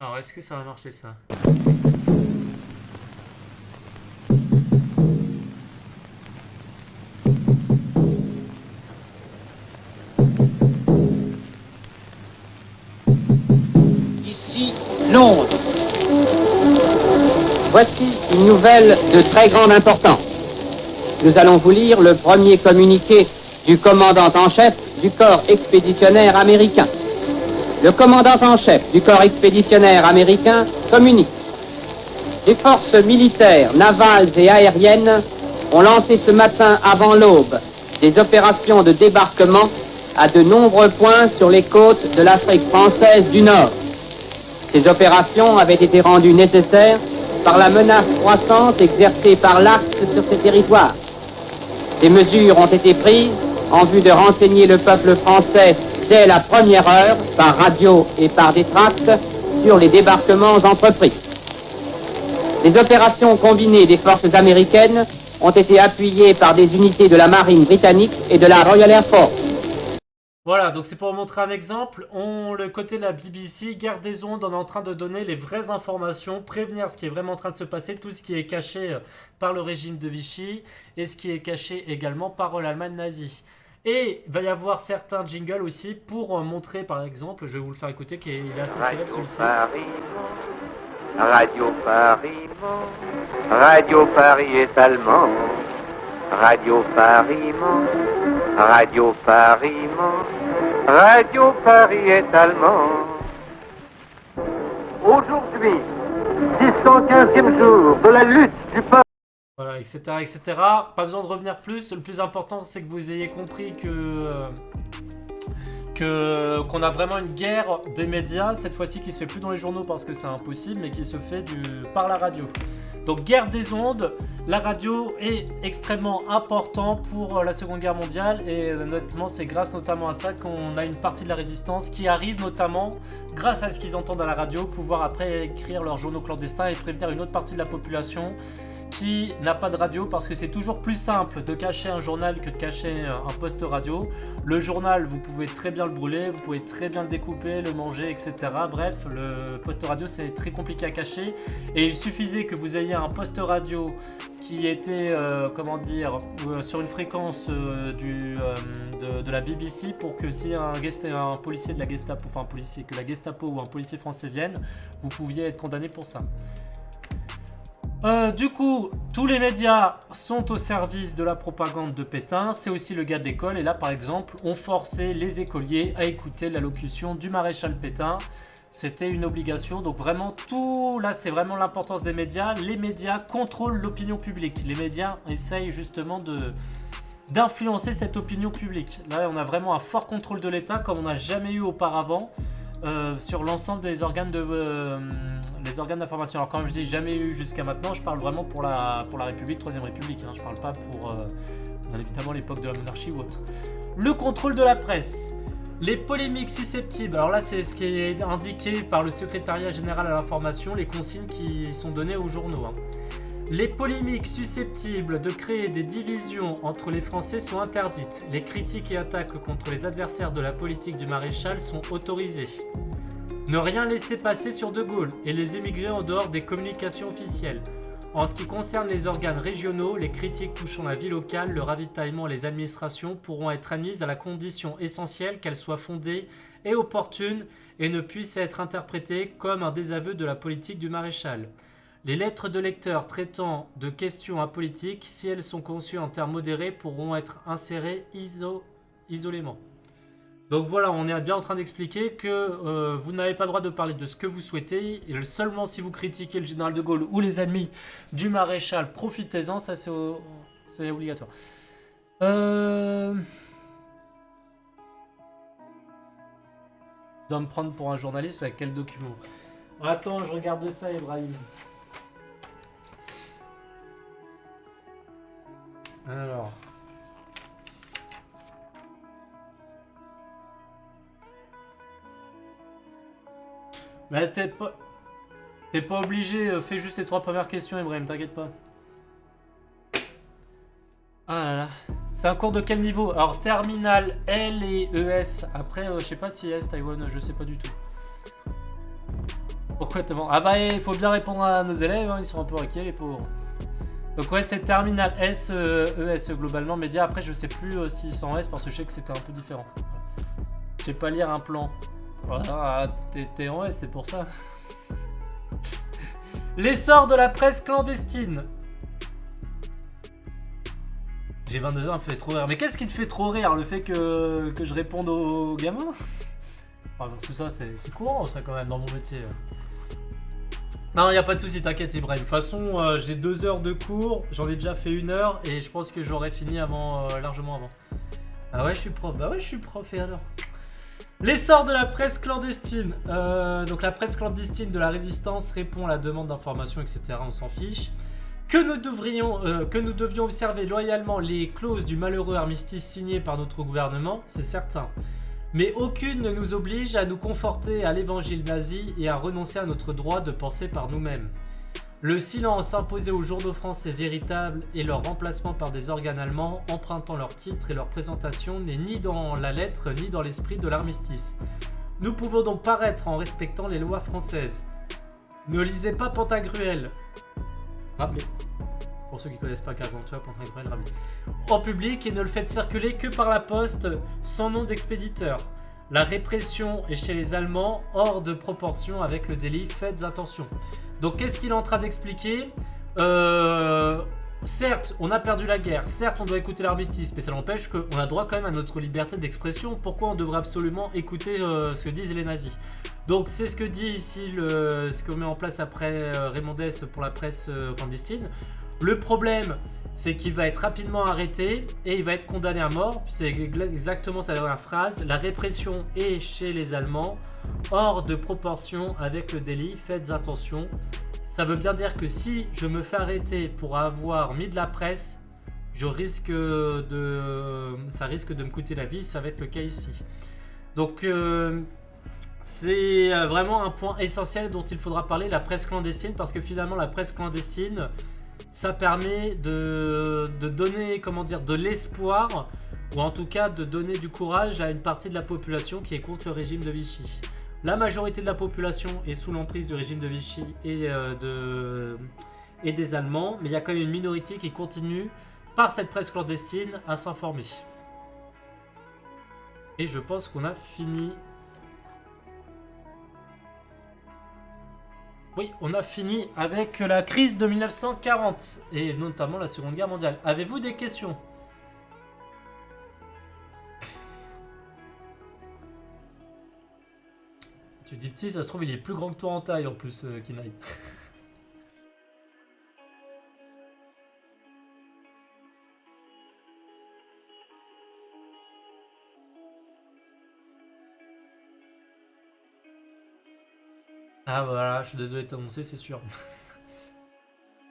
Speaker 1: Alors, est-ce que ça va marcher ça?
Speaker 4: Ici, Londres. Voici une nouvelle de très grande importance. Nous allons vous lire le premier communiqué du commandant en chef du corps expéditionnaire américain. Le commandant en chef du corps expéditionnaire américain communique. Les forces militaires, navales et aériennes ont lancé ce matin avant l'aube des opérations de débarquement à de nombreux points sur les côtes de l'Afrique française du Nord. Ces opérations avaient été rendues nécessaires par la menace croissante exercée par l'Axe sur ces territoires. Des mesures ont été prises en vue de renseigner le peuple français dès la première heure, par radio et par des tracts, sur les débarquements entrepris. Les opérations combinées des forces américaines ont été appuyées par des unités de la marine britannique et de la Royal Air Force.
Speaker 1: Voilà, donc c'est pour vous montrer un exemple. Le côté de la BBC, Guerre des ondes, on est en train de donner les vraies informations, prévenir ce qui est vraiment en train de se passer, tout ce qui est caché par le régime de Vichy et ce qui est caché également par l'Allemagne nazie. Et il va y avoir certains jingles aussi pour montrer, par exemple, je vais vous le faire écouter, qui est assez célèbre celui-ci.
Speaker 5: Radio Paris, Radio Paris est allemand. Radio Paris, Radio Paris, Radio Paris est allemand. Aujourd'hui, 615e jour de la lutte du peuple.
Speaker 1: Voilà, etc., etc. Pas besoin de revenir plus. Le plus important, c'est que vous ayez compris qu'on a vraiment une guerre des médias, cette fois-ci qui se fait plus dans les journaux parce que c'est impossible, mais qui se fait par la radio. Donc guerre des ondes, la radio est extrêmement important pour la Seconde Guerre mondiale et honnêtement c'est grâce notamment à ça qu'on a une partie de la résistance qui arrive notamment grâce à ce qu'ils entendent à la radio, pouvoir après écrire leurs journaux clandestins et prévenir une autre partie de la population qui n'a pas de radio parce que c'est toujours plus simple de cacher un journal que de cacher un poste radio. Le journal, vous pouvez très bien le brûler, vous pouvez très bien le découper, le manger, etc. Bref, le poste radio, c'est très compliqué à cacher. Et il suffisait que vous ayez un poste radio qui était, sur une fréquence de la BBC pour que si un policier de la Gestapo, que la Gestapo ou un policier français vienne, vous pouviez être condamné pour ça. Du coup, tous les médias sont au service de la propagande de Pétain. C'est aussi le gars de l'école. Et là, par exemple, on forçait les écoliers à écouter l'allocution du maréchal Pétain. C'était une obligation. Donc vraiment, tout là, c'est vraiment l'importance des médias. Les médias contrôlent l'opinion publique. Les médias essayent justement d'influencer cette opinion publique. Là, on a vraiment un fort contrôle de l'État comme on n'a jamais eu auparavant. Sur l'ensemble des organes les organes d'information. Alors quand je dis jamais eu jusqu'à maintenant, je parle vraiment pour la République, Troisième République. Je parle pas pour bien évidemment l'époque de la monarchie ou autre. Le contrôle de la presse. Les polémiques susceptibles. Alors là, c'est ce qui est indiqué par le secrétariat général à l'information, les consignes qui sont données aux journaux. Les polémiques susceptibles de créer des divisions entre les Français sont interdites. Les critiques et attaques contre les adversaires de la politique du maréchal sont autorisées. Ne rien laisser passer sur De Gaulle et les émigrés en dehors des communications officielles. En ce qui concerne les organes régionaux, les critiques touchant la vie locale, le ravitaillement et les administrations pourront être admises à la condition essentielle qu'elles soient fondées et opportunes et ne puissent être interprétées comme un désaveu de la politique du maréchal. Les lettres de lecteurs traitant de questions apolitiques, si elles sont conçues en termes modérés, pourront être insérées isolément. Donc voilà, on est bien en train d'expliquer que vous n'avez pas le droit de parler de ce que vous souhaitez. Et seulement si vous critiquez le général de Gaulle ou les ennemis du maréchal, profitez-en, ça c'est obligatoire. Je dois me prendre pour un journaliste avec quel document? Attends, je regarde ça, Ibrahim. Alors. Mais t'es pas obligé, fais juste les 3 premières questions, Ibrahim, t'inquiète pas. Ah là là. C'est un cours de quel niveau? Alors, terminal, L et ES. Après, je sais pas si S, Taïwan, je sais pas du tout. Pourquoi t'es bon? Ah bah, il faut bien répondre à nos élèves, hein, ils sont un peu inquiets, les pauvres. Donc ouais, c'est terminal S, ES globalement. Média, après, je sais plus s'ils sont en S parce que je sais que c'était un peu différent. Je sais pas lire un plan. Voilà, t'es en S, c'est pour ça. L'essor de la presse clandestine. J'ai 22 ans, il me fait trop rire. Mais qu'est-ce qui te fait trop rire? Le fait que je réponde aux gamins? Enfin, parce que ça, c'est courant, ça, quand même, dans mon métier. Non, y a pas de souci, t'inquiète, Ibrahim. De toute façon, j'ai 2 heures de cours, j'en ai déjà fait 1 heure et je pense que j'aurai fini avant, largement avant. Ah ouais, je suis prof. Bah ouais, je suis prof, et alors? L'essor de la presse clandestine. Donc la presse clandestine de la résistance répond à la demande d'information, etc. On s'en fiche. Que nous devions observer loyalement les clauses du malheureux armistice signé par notre gouvernement, c'est certain. Mais aucune ne nous oblige à nous conforter à l'évangile nazi et à renoncer à notre droit de penser par nous-mêmes. Le silence imposé aux journaux français véritables et leur remplacement par des organes allemands empruntant leurs titres et leur présentation n'est ni dans la lettre ni dans l'esprit de l'armistice. Nous pouvons donc paraître en respectant les lois françaises. Ne lisez pas Pantagruel. Rabelais. Pour ceux qui ne connaissent pas Gargantua, Pantagruel, Rabelais. En public et ne le faites circuler que par la poste sans nom d'expéditeur. La répression est chez les Allemands hors de proportion avec le délit, faites attention. Donc qu'est-ce qu'il est en train d'expliquer? Certes, on a perdu la guerre, certes on doit écouter l'armistice, mais ça n'empêche qu'on a droit quand même à notre liberté d'expression. Pourquoi on devrait absolument écouter ce que disent les nazis? Donc c'est ce que dit ici, ce qu'on met en place après Raymond Dess pour la presse clandestine. Le problème, c'est qu'il va être rapidement arrêté et il va être condamné à mort. C'est exactement sa dernière phrase. La répression est chez les Allemands hors de proportion avec le délit, faites attention. Ça veut bien dire que si je me fais arrêter pour avoir mis de la presse, ça risque de me coûter la vie, ça va être le cas ici. Donc c'est vraiment un point essentiel dont il faudra parler, la presse clandestine, parce que finalement la presse clandestine, ça permet de donner, comment dire, de l'espoir, ou en tout cas de donner du courage à une partie de la population qui est contre le régime de Vichy. La majorité de la population est sous l'emprise du régime de Vichy et des Allemands, mais il y a quand même une minorité qui continue, par cette presse clandestine, à s'informer. Et je pense qu'on a fini. Oui, on a fini avec la crise de 1940, et notamment la Seconde Guerre mondiale. Avez-vous des questions ? Tu dis petit, ça se trouve il est plus grand que toi en taille en plus, Kinaï. Ah voilà, je suis désolé de t'annoncer, c'est sûr.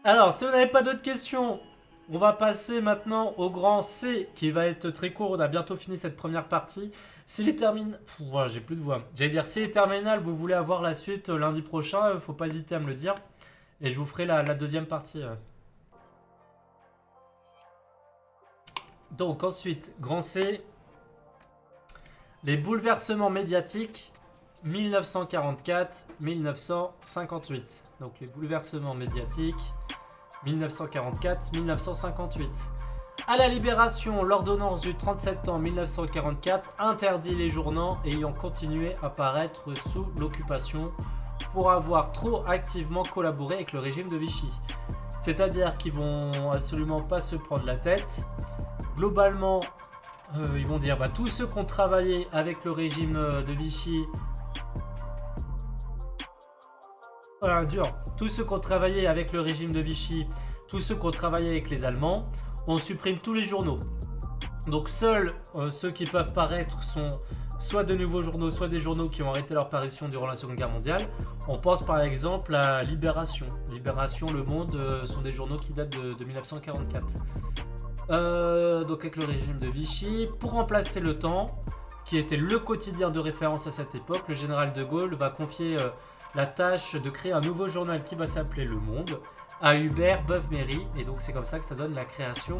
Speaker 1: Alors, si vous n'avez pas d'autres questions, on va passer maintenant au grand C, qui va être très court. On a bientôt fini cette première partie. Si les terminales... Voilà, j'ai plus de voix. J'allais dire, si les terminales, vous voulez avoir la suite lundi prochain, faut pas hésiter à me le dire. Et je vous ferai la deuxième partie. Donc ensuite, grand C. Les bouleversements médiatiques 1944-1958. Donc les bouleversements médiatiques 1944-1958. À la Libération, l'ordonnance du 30 septembre 1944 interdit les journaux ayant continué à paraître sous l'occupation pour avoir trop activement collaboré avec le régime de Vichy. C'est-à-dire qu'ils vont absolument pas se prendre la tête. Globalement, ils vont dire tous ceux qui ont travaillé avec le régime de Vichy. Voilà, dur. Tous ceux qui ont travaillé avec le régime de Vichy, tous ceux qui ont travaillé avec les Allemands, on supprime tous les journaux. Donc seuls ceux qui peuvent paraître sont soit de nouveaux journaux, soit des journaux qui ont arrêté leur parution durant la Seconde Guerre mondiale. On pense par exemple à Libération. Libération, Le Monde sont des journaux qui datent de 1944. Donc avec le régime de Vichy, pour remplacer le temps, qui était le quotidien de référence à cette époque, le général de Gaulle va confier la tâche de créer un nouveau journal qui va s'appeler Le Monde à Hubert Beuve-Méry. Et donc c'est comme ça que ça donne la création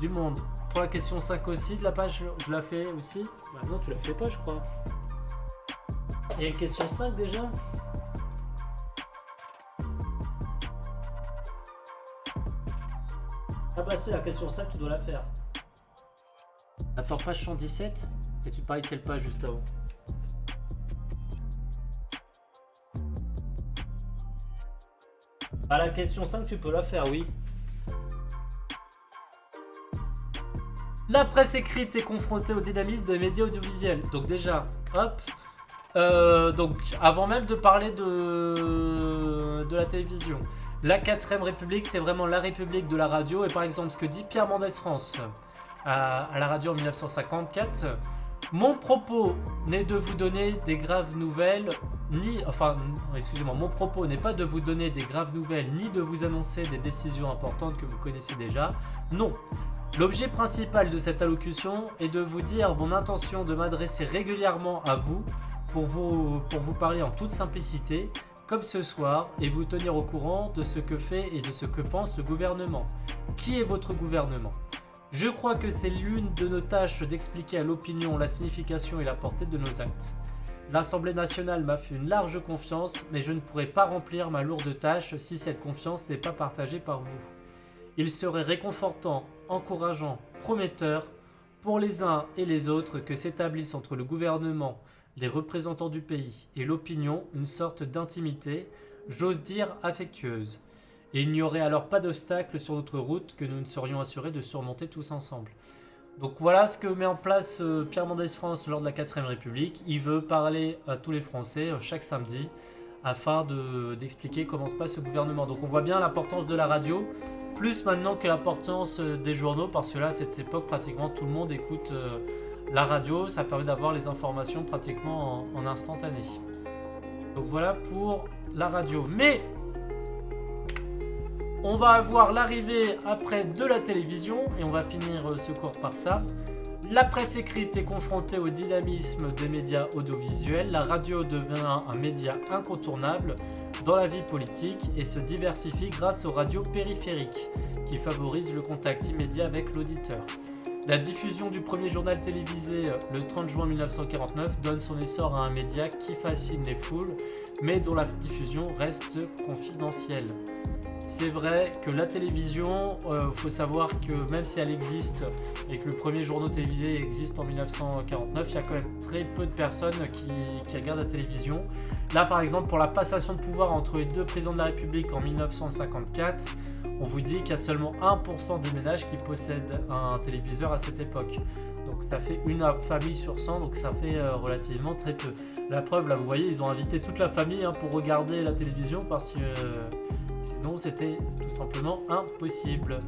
Speaker 1: du Monde. Pour la question 5 aussi de la page, je la fais aussi. Bah non, tu la fais pas, je crois. Il y a une question 5 déjà. Ah bah c'est la question 5, tu dois la faire. Attends, page 117. Et tu parlais de quelle page juste avant? Ah, la question 5, tu peux la faire, oui. La presse écrite est confrontée au dynamisme des médias audiovisuels. Donc déjà, hop. Donc avant même de parler de la télévision, la 4ème République, c'est vraiment la République de la radio. Et par exemple, ce que dit Pierre Mendès France à la radio en 1954... Mon propos n'est de vous donner des graves nouvelles, mon propos n'est pas de vous donner des graves nouvelles, ni de vous annoncer des décisions importantes que vous connaissez déjà. Non. L'objet principal de cette allocution est de vous dire mon intention de m'adresser régulièrement à vous pour vous parler en toute simplicité, comme ce soir, et vous tenir au courant de ce que fait et de ce que pense le gouvernement. Qui est votre gouvernement ? Je crois que c'est l'une de nos tâches d'expliquer à l'opinion la signification et la portée de nos actes. L'Assemblée nationale m'a fait une large confiance, mais je ne pourrai pas remplir ma lourde tâche si cette confiance n'est pas partagée par vous. Il serait réconfortant, encourageant, prometteur pour les uns et les autres que s'établisse entre le gouvernement, les représentants du pays et l'opinion une sorte d'intimité, j'ose dire affectueuse. Et il n'y aurait alors pas d'obstacle sur notre route que nous ne serions assurés de surmonter tous ensemble. Donc voilà ce que met en place Pierre Mendès France lors de la 4ème République. Il veut parler à tous les Français chaque samedi afin d'expliquer comment se passe ce gouvernement. Donc on voit bien l'importance de la radio, plus maintenant que l'importance des journaux, parce que là à cette époque pratiquement tout le monde écoute la radio. Ça permet d'avoir les informations pratiquement en instantané. Donc voilà pour la radio. Mais on va avoir l'arrivée après de la télévision et on va finir ce cours par ça. La presse écrite est confrontée au dynamisme des médias audiovisuels. La radio devient un média incontournable dans la vie politique et se diversifie grâce aux radios périphériques qui favorisent le contact immédiat avec l'auditeur. La diffusion du premier journal télévisé le 30 juin 1949 donne son essor à un média qui fascine les foules, mais dont la diffusion reste confidentielle. C'est vrai que la télévision, faut savoir que même si elle existe et que le premier journal télévisé existe en 1949, il y a quand même très peu de personnes qui regardent la télévision. Là par exemple pour la passation de pouvoir entre les deux présidents de la République en 1954, on vous dit qu'il y a seulement 1% des ménages qui possèdent un téléviseur à cette époque. Donc ça fait une famille sur 100, donc ça fait relativement très peu. La preuve, là vous voyez, ils ont invité toute la famille pour regarder la télévision parce que sinon c'était tout simplement impossible.